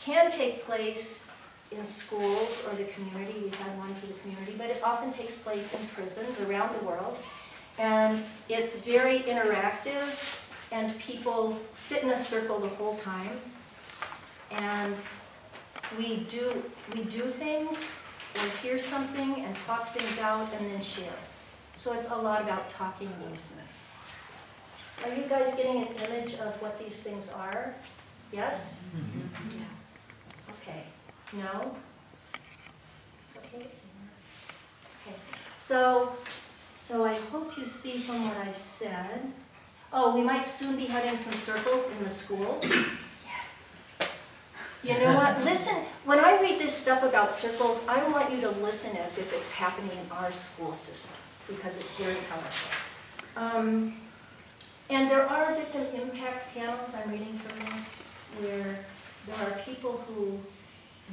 can take place in schools or the community. We had one for the community, but it often takes place in prisons around the world. And it's very interactive, and people sit in a circle the whole time. And we do things, or hear something, and talk things out, and then share. So it's a lot about talking and listening. Are you guys getting an image of what these things are? Yes? Okay, no? It's okay to say no. Okay, so I hope you see from what I've said. Oh, we might soon be having some circles in the schools. Yes. You know what, listen, when I read this stuff about circles, I want you to listen as if it's happening in our school system, because it's very powerful. And there are victim impact panels, I'm reading from this, where there are people who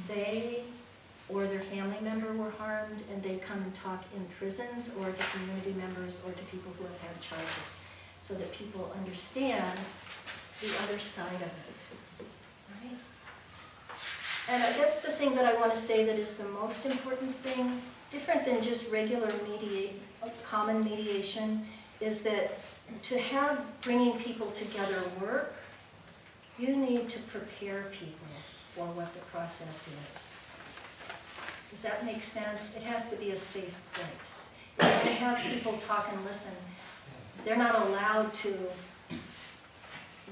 they or their family member were harmed, and they come and talk in prisons or to community members or to people who have had charges, so that people understand the other side of it, right? And I guess the thing that I want to say that is the most important thing, different than just regular common mediation, is that to have bringing people together work, you need to prepare people for what the process is. Does that make sense? It has to be a safe place. If you're going to have people talk and listen, they're not allowed to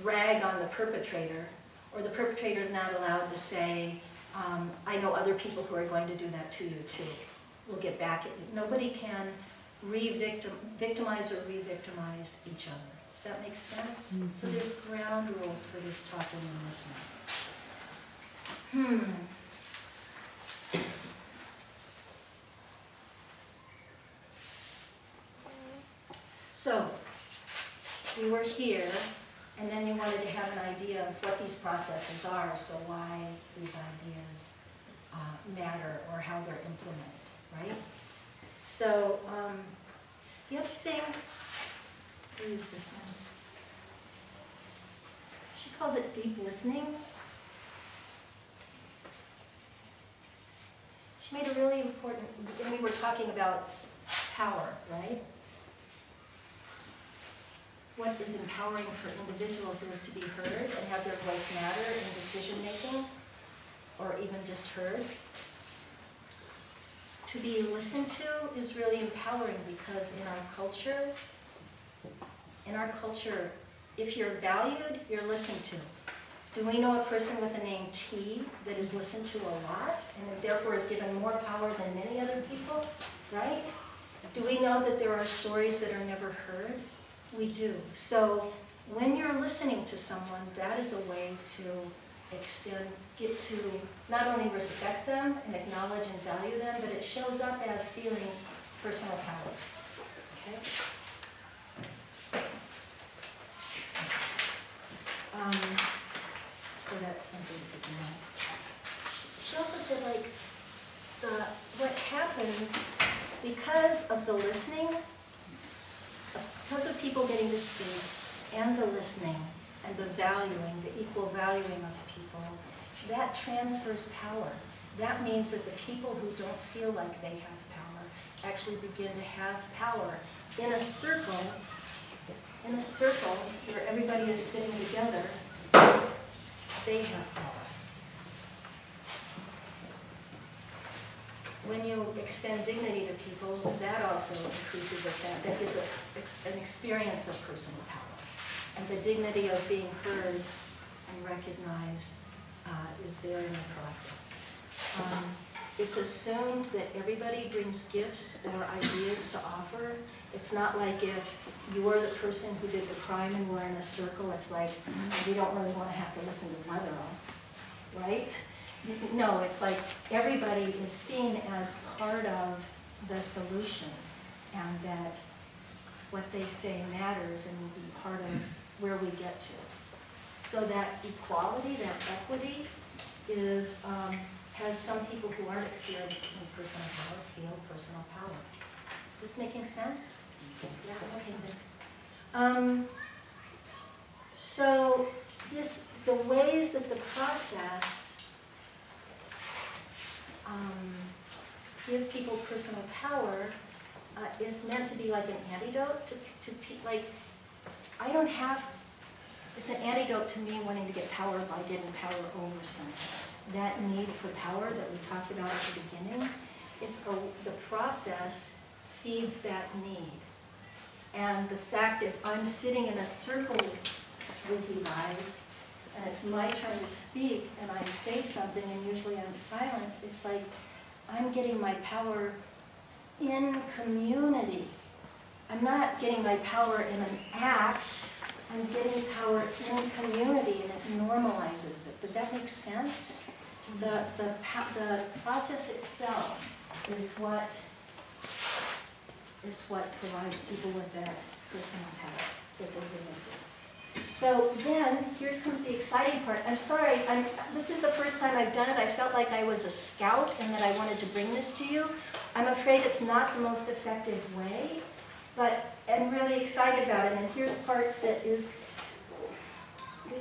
rag on the perpetrator, or the perpetrator is not allowed to say, I know other people who are going to do that to you too. We'll get back at you. Nobody can victimize or re-victimize each other. Does that make sense? Mm-hmm. So there's ground rules for this talking and listening. So, we were here, and then you wanted to have an idea of what these processes are, so why these ideas matter or how they're implemented, right? So, the other thing, I'll use this one. She calls it deep listening. She made a really important, and we were talking about power, right? What is empowering for individuals is to be heard and have their voice matter in decision making, or even just heard. To be listened to is really empowering, because in our culture, if you're valued, you're listened to. Do we know a person with the name T that is listened to a lot and therefore is given more power than many other people, right? Do we know that there are stories that are never heard? We do. So when you're listening to someone, that is a way to get to not only respect them and acknowledge and value them, but it shows up as feeling personal power. Okay? So that's something to keep in mind. She also said, like, what happens because of the listening, because of people getting to speak, and the listening, and the valuing, the equal valuing of people, that transfers power. That means that the people who don't feel like they have power actually begin to have power. In a circle where everybody is sitting together, they have power. When you extend dignity to people, that also increases that gives an experience of personal power. And the dignity of being heard and recognized is there in the process. It's assumed that everybody brings gifts or ideas to offer. It's not like if you are the person who did the crime and we're in a circle, it's like, we don't really want to have to listen to Weatherall, right? No, it's like everybody is seen as part of the solution, and that what they say matters and will be part of where we get to. So that equality, that equity, is has some people who aren't experiencing personal power feel personal power. Is this making sense? Yeah, okay, thanks. So the ways that the process give people personal power is meant to be like an antidote to like, I don't have, it's an antidote to me wanting to get power by getting power over something. That need for power that we talked about at the beginning, the process feeds that need. And the fact if I'm sitting in a circle with you guys, and it's my turn to speak, and I say something, and usually I'm silent, it's like I'm getting my power in community. I'm not getting my power in an act, I'm getting power in community, and it normalizes it. Does that make sense? The process itself is what provides people with that personal power that they've been missing. So then, here comes the exciting part. I'm sorry, this is the first time I've done it. I felt like I was a scout and that I wanted to bring this to you. I'm afraid it's not the most effective way, but I'm really excited about it. And here's part that is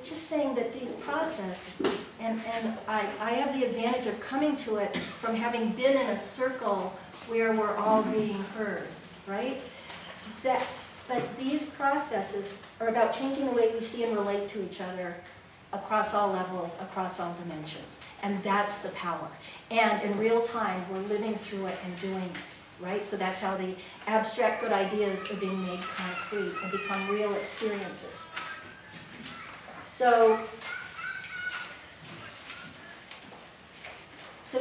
just saying that these processes, and I have the advantage of coming to it from having been in a circle where we're all being heard, right? But these processes are about changing the way we see and relate to each other across all levels, across all dimensions. And that's the power. And in real time, we're living through it and doing it, right? So that's how the abstract good ideas are being made concrete and become real experiences. So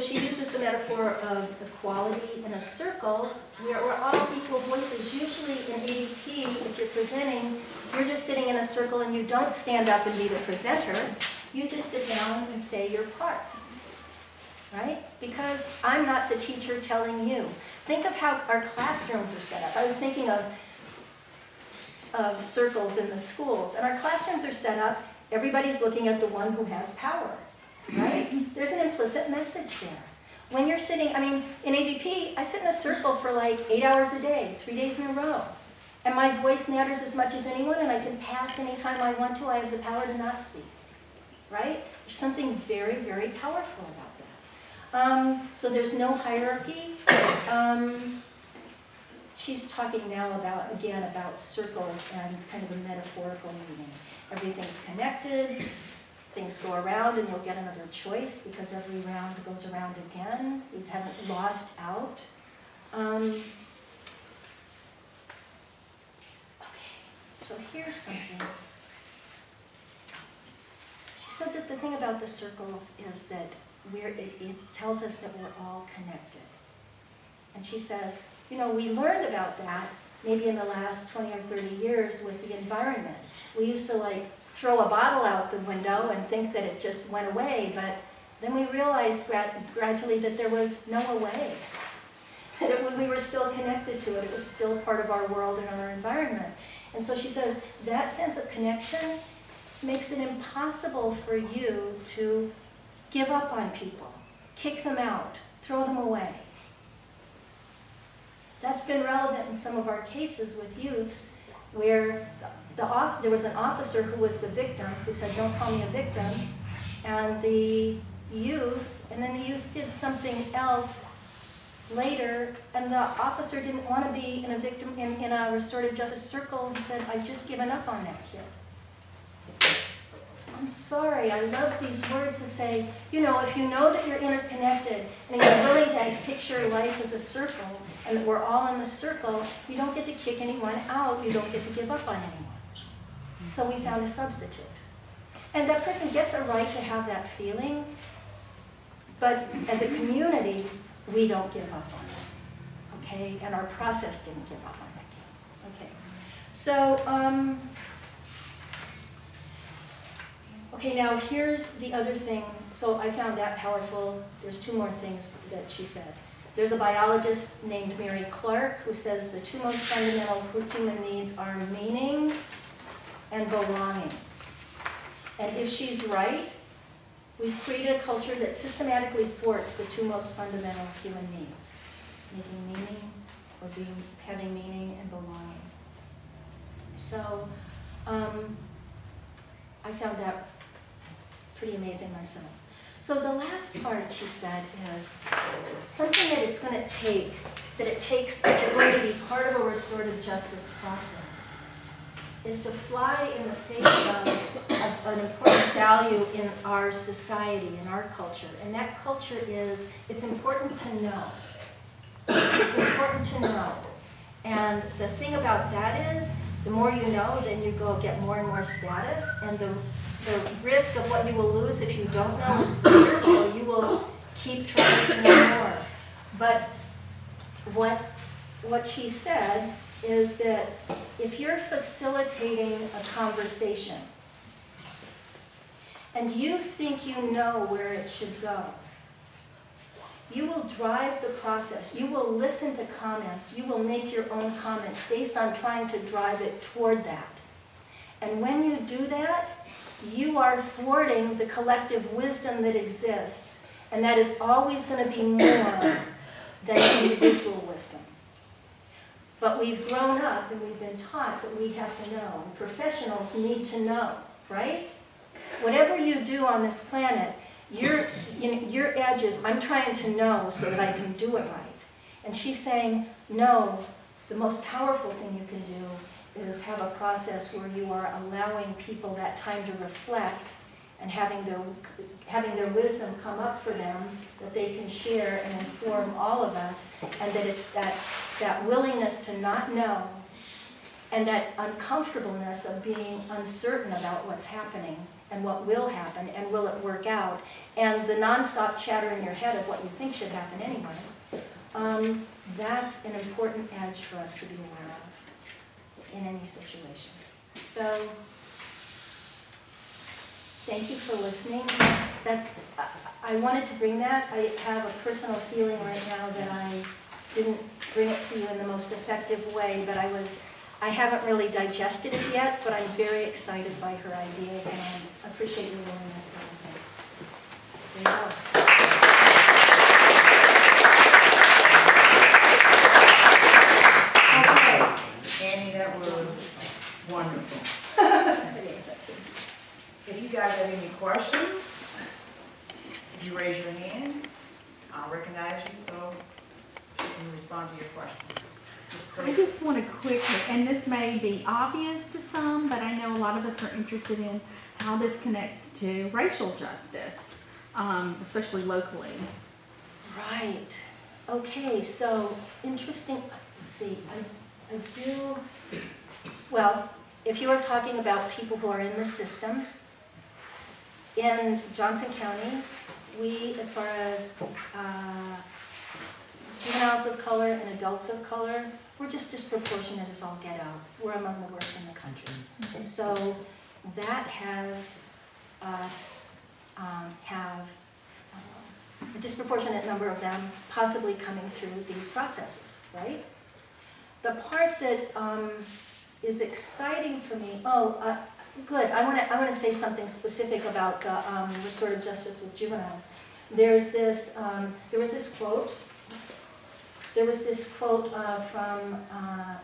she uses the metaphor of equality in a circle where we're all equal voices. Usually in ADP, if you're presenting, you're just sitting in a circle and you don't stand up and be the presenter. You just sit down and say your part, right? Because I'm not the teacher telling you. Think of how our classrooms are set up. I was thinking of circles in the schools, and our classrooms are set up, everybody's looking at the one who has power. Right? There's an implicit message there. When you're sitting, in AVP, I sit in a circle for like 8 hours a day, 3 days in a row. And my voice matters as much as anyone, and I can pass anytime I want to. I have the power to not speak. Right? There's something very, very powerful about that. So there's no hierarchy. She's talking now about circles and kind of a metaphorical meaning. Everything's connected. Things go around and you'll get another choice because every round goes around again. You haven't lost out. Okay, so here's something. She said that the thing about the circles is that it tells us that we're all connected. And she says, we learned about that maybe in the last 20 or 30 years with the environment. We used to throw a bottle out the window and think that it just went away, but then we realized gradually that there was no away, that we were still connected to it. It was still part of our world and our environment. And so she says that sense of connection makes it impossible for you to give up on people, kick them out, throw them away. That's been relevant in some of our cases with youths where there was an officer who was the victim, who said, "Don't call me a victim," and then the youth did something else later, and the officer didn't want to be in a restorative justice circle. He said, "I've just given up on that kid." I'm sorry, I love these words that say, if you know that you're interconnected, and you're willing to picture life as a circle, and that we're all in the circle, you don't get to kick anyone out, you don't get to give up on anyone. So we found a substitute. And that person gets a right to have that feeling, but as a community, we don't give up on it, okay? And our process didn't give up on that, okay? So, okay, now here's the other thing. So I found that powerful. There's 2 more things that she said. There's a biologist named Mary Clark who says the 2 most fundamental human needs are meaning and belonging. And if she's right, we've created a culture that systematically thwarts the 2 most fundamental human needs, making meaning or having meaning and belonging. So I found that pretty amazing myself. So the last part, she said, is something that it takes if you're going to be part of a restorative justice process, is to fly in the face of an important value in our society, in our culture. And that culture is, it's important to know. It's important to know. And the thing about that is, the more you know, then you go get more and more status, and the the risk of what you will lose if you don't know is greater, so you will keep trying to know more. But what she said is that if you're facilitating a conversation and you think you know where it should go, you will drive the process. You will listen to comments. You will make your own comments based on trying to drive it toward that. And when you do that, you are thwarting the collective wisdom that exists, and that is always going to be more than individual wisdom. But we've grown up and we've been taught that we have to know, and professionals need to know, right? Whatever you do on this planet, your edge is, I'm trying to know so that I can do it right. And she's saying, no, the most powerful thing you can do is have a process where you are allowing people that time to reflect and having their wisdom come up for them that they can share and inform all of us, and that it's that willingness to not know and that uncomfortableness of being uncertain about what's happening and what will happen and will it work out, and the nonstop chatter in your head of what you think should happen anyway. That's an important edge for us to be aware of in any situation. So, thank you for listening. I wanted to bring that. I have a personal feeling right now that I didn't bring it to you in the most effective way, but I haven't really digested it yet, but I'm very excited by her ideas, and I appreciate your willingness to listen. There you go. Okay, Annie, that was wonderful. If you guys have any questions, if you raise your hand, I'll recognize you so you can respond to your questions. I just want to quickly, and this may be obvious to some, but I know a lot of us are interested in how this connects to racial justice, especially locally. Right. Okay, so interesting. Let's see. I do. Well, if you are talking about people who are in the system, in Johnson County, we, as far as juveniles of color and adults of color, we're just disproportionate as all get out. We're among the worst in the country. So that has us have a disproportionate number of them possibly coming through these processes, right? The part that is exciting for me, good, I want to say something specific about the restorative justice with juveniles. There was this quote. There was this quote from a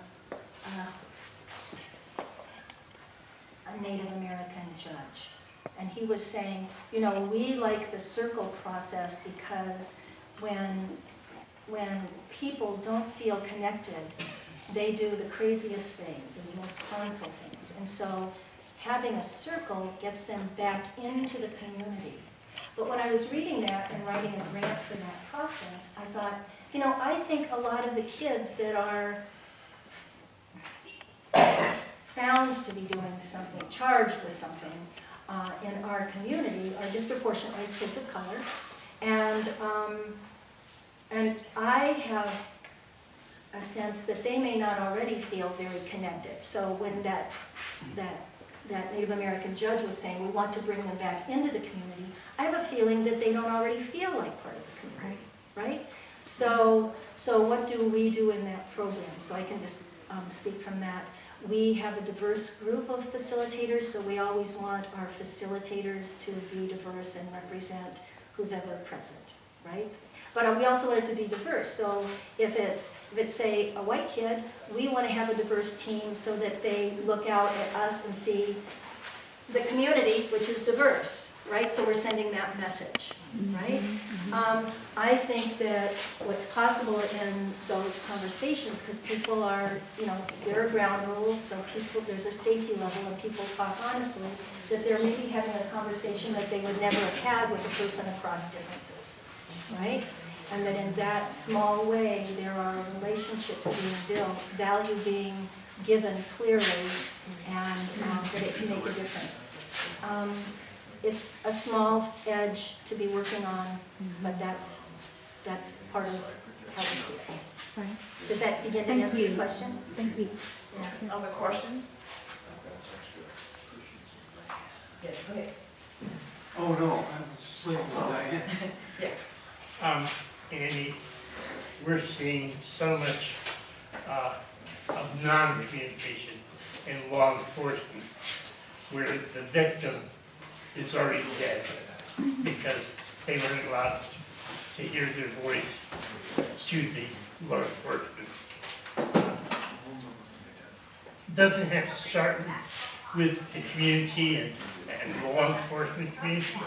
Native American judge. And he was saying, you know, we like the circle process because when people don't feel connected, they do the craziest things and the most harmful things. And so having a circle gets them back into the community. But when I was reading that and writing a grant for that process, I thought, you know, I think a lot of the kids that are found to be doing something, charged with something in our community are disproportionately kids of color. And I have a sense that they may not already feel very connected. So when that Native American judge was saying we want to bring them back into the community, I have a feeling that they don't already feel like part of the community, right? So what do we do in that program? So I can just speak from that. We have a diverse group of facilitators, so we always want our facilitators to be diverse and represent who's ever present, right? But we also want it to be diverse. So if it's say a white kid, we want to have a diverse team so that they look out at us and see the community, which is diverse, right? So we're sending that message, right? I think that what's possible in those conversations, because people are, you know, there are ground rules, so there's a safety level and people talk honestly, that they're maybe having a conversation that they would never have had with a person across differences, right? And that in that small way, there are relationships being built, value being given clearly, and that it can make a difference. It's a small edge to be working on, but that's part of how we see it. Right. Does that begin to Thank answer your you. question? Thank you. Yeah. Other questions? Yes, go ahead. Oh, no, I was just waiting for Diane. Andy, we're seeing so much of non-communication in law enforcement where the victim is already dead because they weren't allowed to hear their voice to the law enforcement. Doesn't have to start with the community and law enforcement community.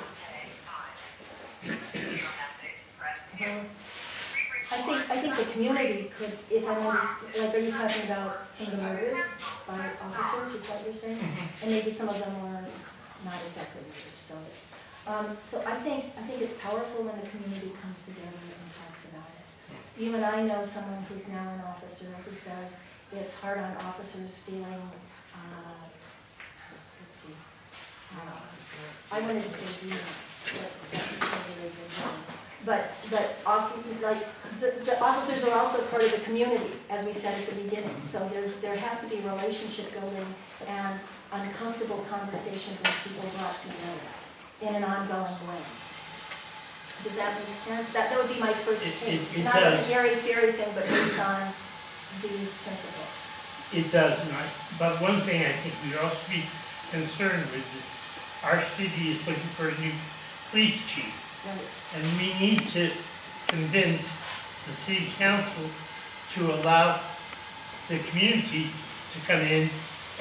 I think the community could, if I'm like, are you talking about some of the murders by officers, is that what you're saying? And maybe some of them were not exactly murders, so. So I think it's powerful when the community comes together and talks about it. You and I know someone who's now an officer who says it's hard on officers feeling, let's see, I wanted to say demonized, but that's not a really good one. But often, like, the officers are also part of the community, as we said at the beginning. So there has to be relationship building and uncomfortable conversations and people brought together in an ongoing way. Does that make sense? That would be my first take. It Not as does. a airy-fairy thing, but based on these principles. It does not, but one thing I think we all should be concerned with is our city is looking for a new police chief. Right. And we need to convince the city council to allow the community to come in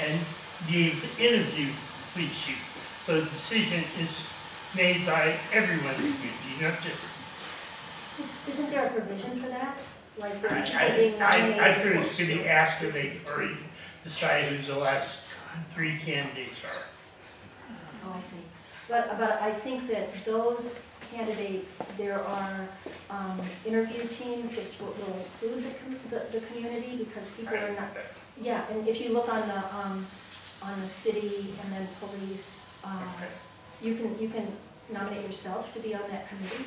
and be able to interview the police chief. So the decision is made by everyone in the community, not just. Isn't there a provision for that? Like there are people being nominated? I heard it's going to be after they've already decided who the last 3 candidates are. Oh, I see. But I think that those candidates, there are interview teams that will include the community because people are not, yeah, and if you look on the city and then police, you can nominate yourself to be on that committee.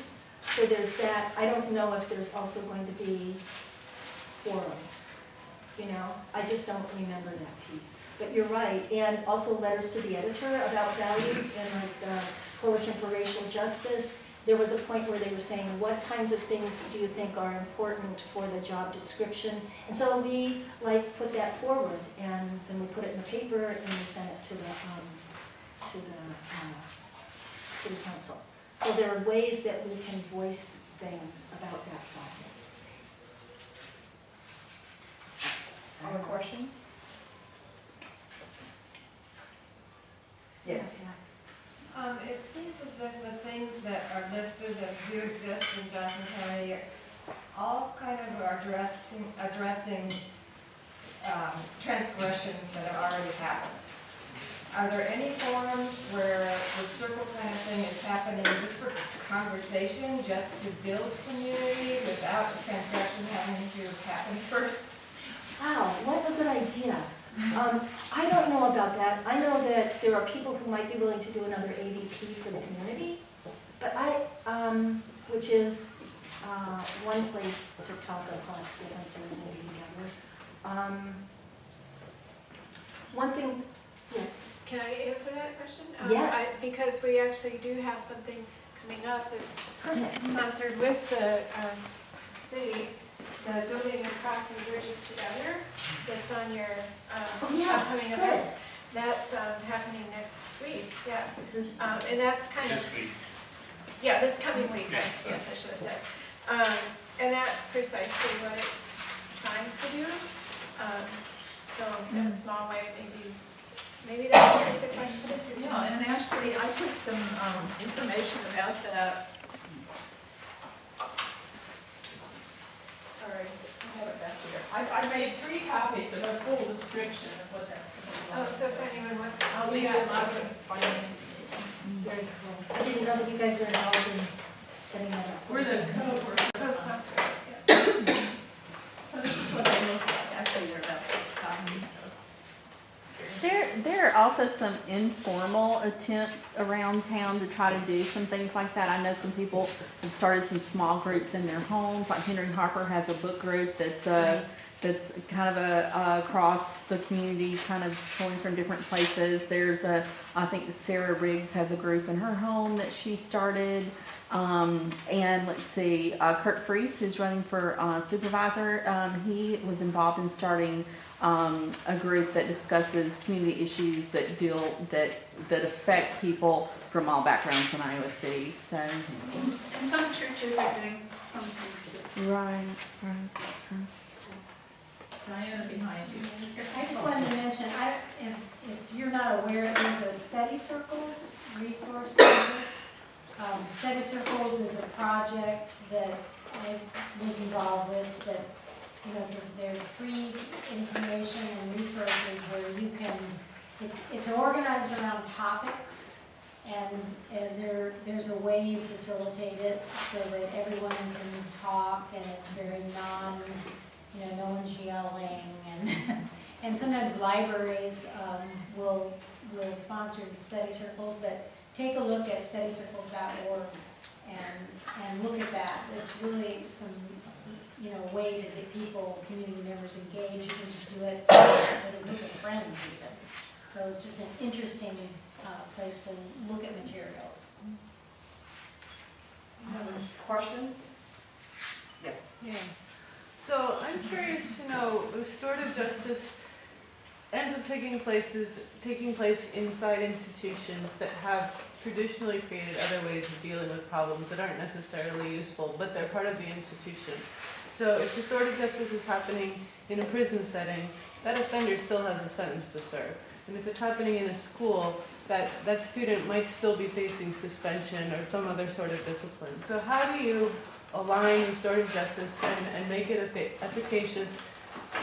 So there's that. I don't know if there's also going to be forums, you know, I just don't remember that piece. But you're right, and also letters to the editor about values and like the Coalition for Racial Justice. There was a point where they were saying, what kinds of things do you think are important for the job description? And so we like put that forward, and then we put it in the paper and we sent it to the city council. So there are ways that we can voice things about that process. Other questions? Yeah. It seems as if the things that are listed that do exist in Johnson County are all kind of are addressing transgressions that have already happened. Are there any forums where the circle kind of thing is happening just for conversation, just to build community without the transgression having to happen first? Wow, what a good idea. I don't know about that. I know that there are people who might be willing to do another AVP for the community, but which is one place to talk across differences and be together. One thing, yes. Can I answer that question? Yes. Because we actually do have something coming up that's Perfect. sponsored with the city, the Building and Crossing Bridges Together, that's on your upcoming good. events. That's happening next week, yeah. And that's kind of, This week. yeah, this coming week, yes, I should have said. And that's precisely what it's trying to do. So in a small way, maybe that answers the question. Yeah, and actually, I put some information about that. Sorry, I have it back here. I made 3 copies of a full description of what that's going to be. Oh, so if anyone wants to I'll see leave that. them up in finance. Very cool. I didn't know that you guys were involved in setting that up. We're the co-sponsor. So this is what they look like. Actually, there are about 6 copies, so. There are also also some informal attempts around town to try to do some things like that. I know some people have started some small groups in their homes, like Henry Harper has a book group that's kind of across the community, kind of pulling from different places. There's I think Sarah Riggs has a group in her home that she started. And let's see, Kurt Freese, who's running for supervisor, he was involved in starting a group that discusses community issues that affect people from all backgrounds in Iowa City. So, And some churches are doing some things too. right. So. Diana behind you. I just wanted to mention, if you're not aware, there's a study circles resource center. Study circles is a project that I was involved with that, you know, they're free information and resources where you can, it's organized around topics, and there's a way you facilitate it so that everyone can talk, and it's very no one's yelling, and sometimes libraries will sponsor the study circles, but take a look at studycircles.org and look at that. It's really some, way to get people, community members engaged. You can just do it with a group of friends even. So it's just an interesting place to look at materials. Questions? Yes. Yeah. So I'm curious to know, restorative justice ends up taking place inside institutions that have traditionally created other ways of dealing with problems that aren't necessarily useful, but they're part of the institution. So if restorative justice is happening in a prison setting, that offender still has a sentence to serve. And if it's happening in a school, that student might still be facing suspension or some other sort of discipline. So how do you align restorative justice and make it efficacious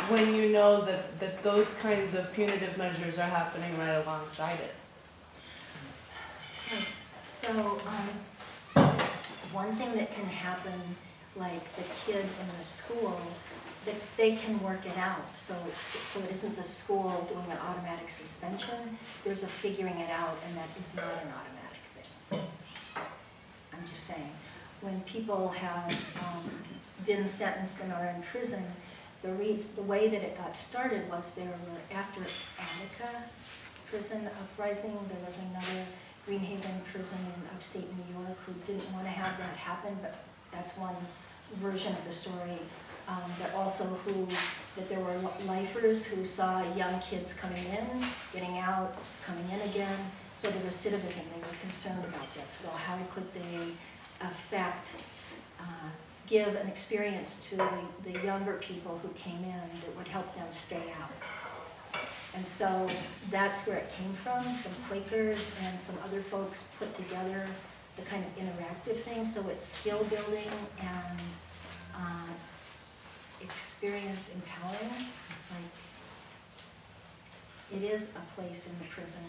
when you know that those kinds of punitive measures are happening right alongside it? So, one thing that can happen, like the kid in the school, that they can work it out. So it isn't the school doing an automatic suspension. There's a figuring it out, and that is not an automatic thing. I'm just saying, when people have been sentenced and are in prison, the way that it got started was there were, after Attica prison uprising, there was another Greenhaven prison in upstate New York who didn't want to have that happen, but that's one version of the story. That there were lifers who saw young kids coming in, getting out, coming in again. So the recidivism, they were concerned about this. So how could they give an experience to the younger people who came in that would help them stay out? And so that's where it came from. Some Quakers and some other folks put together the kind of interactive thing. So it's skill building and experience empowering. Like, it is a place in the prison,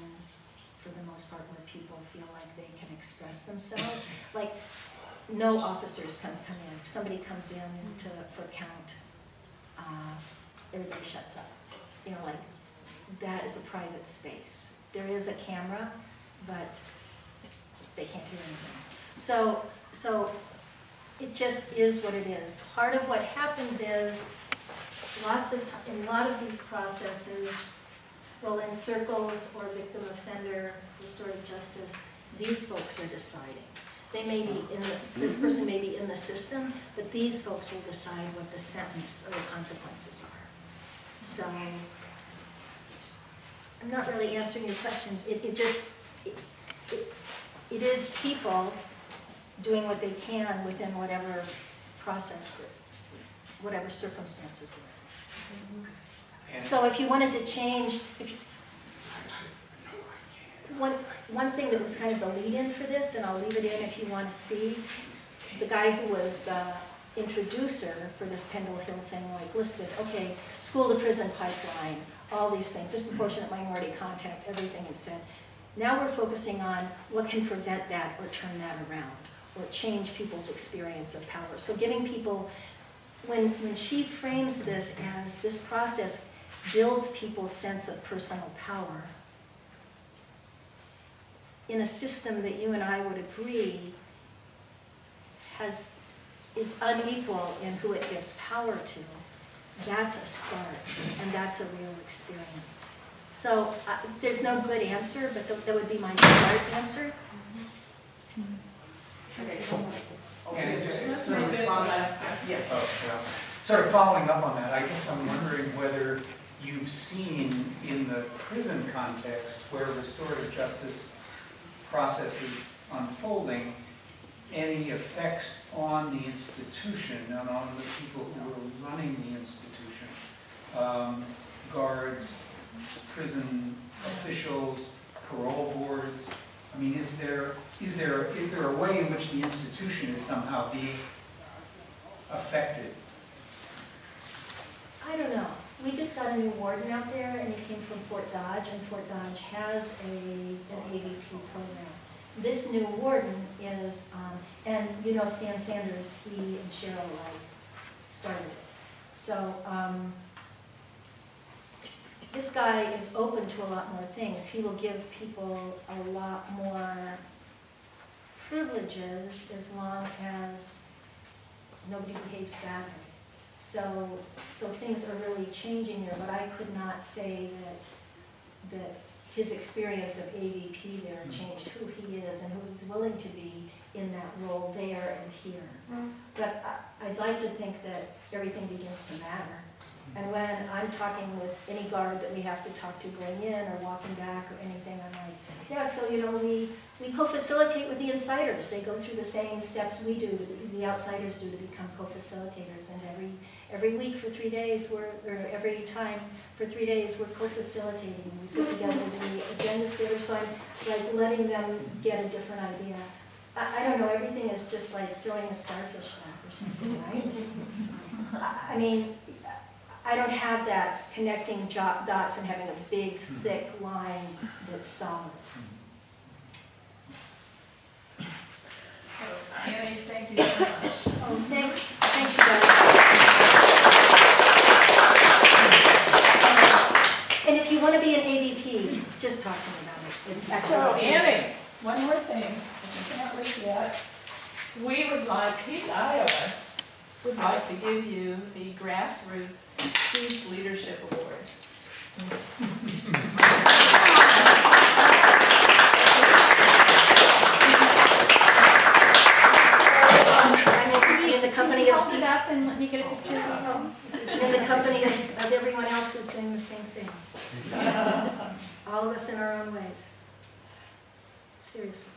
for the most part, where people feel like they can express themselves. Like, no officers can come in. If somebody comes in for count, everybody shuts up. Like, that is a private space. There is a camera, but they can't hear anything. So it just is what it is. Part of what happens is, in a lot of these processes, well, in circles or victim offender, restorative justice, these folks are deciding. They may be this person may be in the system, but these folks will decide what the sentence or the consequences are. So I'm not really answering your questions. It is people doing what they can within whatever process, whatever circumstances they're in. So if you wanted to change, one thing that was kind of the lead-in for this, and I'll leave it in if you want to see, the guy who was the introducer for this Pendle Hill thing, like listed, okay, school to prison pipeline, all these things, disproportionate minority contact, everything he said. Now we're focusing on what can prevent that or turn that around, or change people's experience of power. So giving people, when she frames this as this process builds people's sense of personal power, in a system that you and I would agree is unequal in who it gives power to, that's a start, and that's a real experience. So there's no good answer, but that would be my start answer. Okay, so. Yeah. Sort of following up on that, I guess I'm wondering whether you've seen in the prison context where restorative justice process is unfolding, any effects on the institution and on the people who are running the institution, guards, prison officials, parole boards. I mean, is there a way in which the institution is somehow being affected? I don't know. We just got a new warden out there, and he came from Fort Dodge, and Fort Dodge has an AVP program. This new warden is, and you know Stan Sanders, he and Cheryl started it. So this guy is open to a lot more things. He will give people a lot more privileges as long as nobody behaves badly. So things are really changing here, but I could not say that his experience of AVP there changed who he is and who he's willing to be in that role there and here. But I'd like to think that everything begins to matter. And when I'm talking with any guard that we have to talk to going in or walking back or anything, I'm like, yeah, so you know, we co-facilitate with the insiders. They go through the same steps we do, the outsiders do, to become co-facilitators. And every week for 3 days, or every time for 3 days, we're co-facilitating. We put together the agendas together, so I'm like letting them get a different idea. I don't know, everything is just like throwing a starfish back or something, right? I mean, I don't have that connecting dots and having a big, thick line that's solid. Annie, thank you so much. Oh, thanks. Thanks, you guys. And if you want to be an AVP, just talk to me about it. It's So excellent. Annie, one more thing, I can't leave yet. We would like, Peace Iowa would like to give you the Grassroots Peace Leadership Award. I'm in the company of Hold it up and let me get a picture of you. in the company of everyone else who's doing the same thing. All of us in our own ways. Seriously.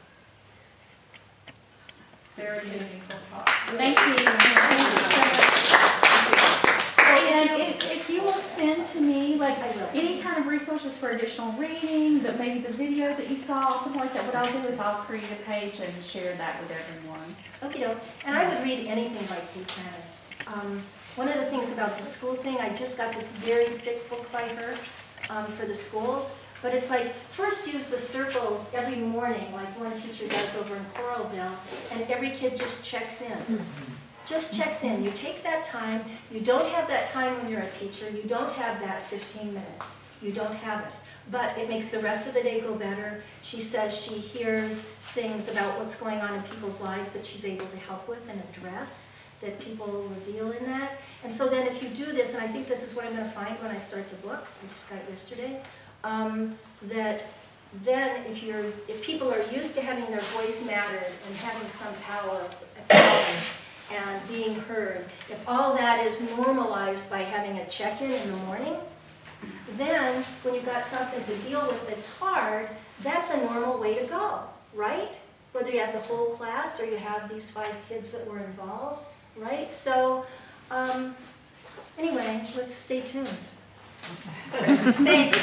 Very meaningful talk. Thank you. Thank you so much. And if you will send to me, like, any kind of resources for additional reading, but maybe the video that you saw, something like that, what I'll do is I'll create a page and share that with everyone. Okay, and I would read anything by Kate Manis. One of the things about the school thing, I just got this very thick book by her for the schools. But it's like, first use the circles every morning, like one teacher does over in Coralville, and every kid just checks in. Just checks in. You take that time. You don't have that time when you're a teacher. You don't have that 15 minutes. You don't have it. But it makes the rest of the day go better. She says she hears things about what's going on in people's lives that she's able to help with and address, that people reveal in that. And so then if you do this, and I think this is what I'm going to find when I start the book, I just got it yesterday, that then if people are used to having their voice mattered and having some power and being heard, if all that is normalized by having a check-in in the morning, then when you've got something to deal with that's hard, that's a normal way to go, right? Whether you have the whole class or you have these 5 kids that were involved, right? So anyway, let's stay tuned. Thanks.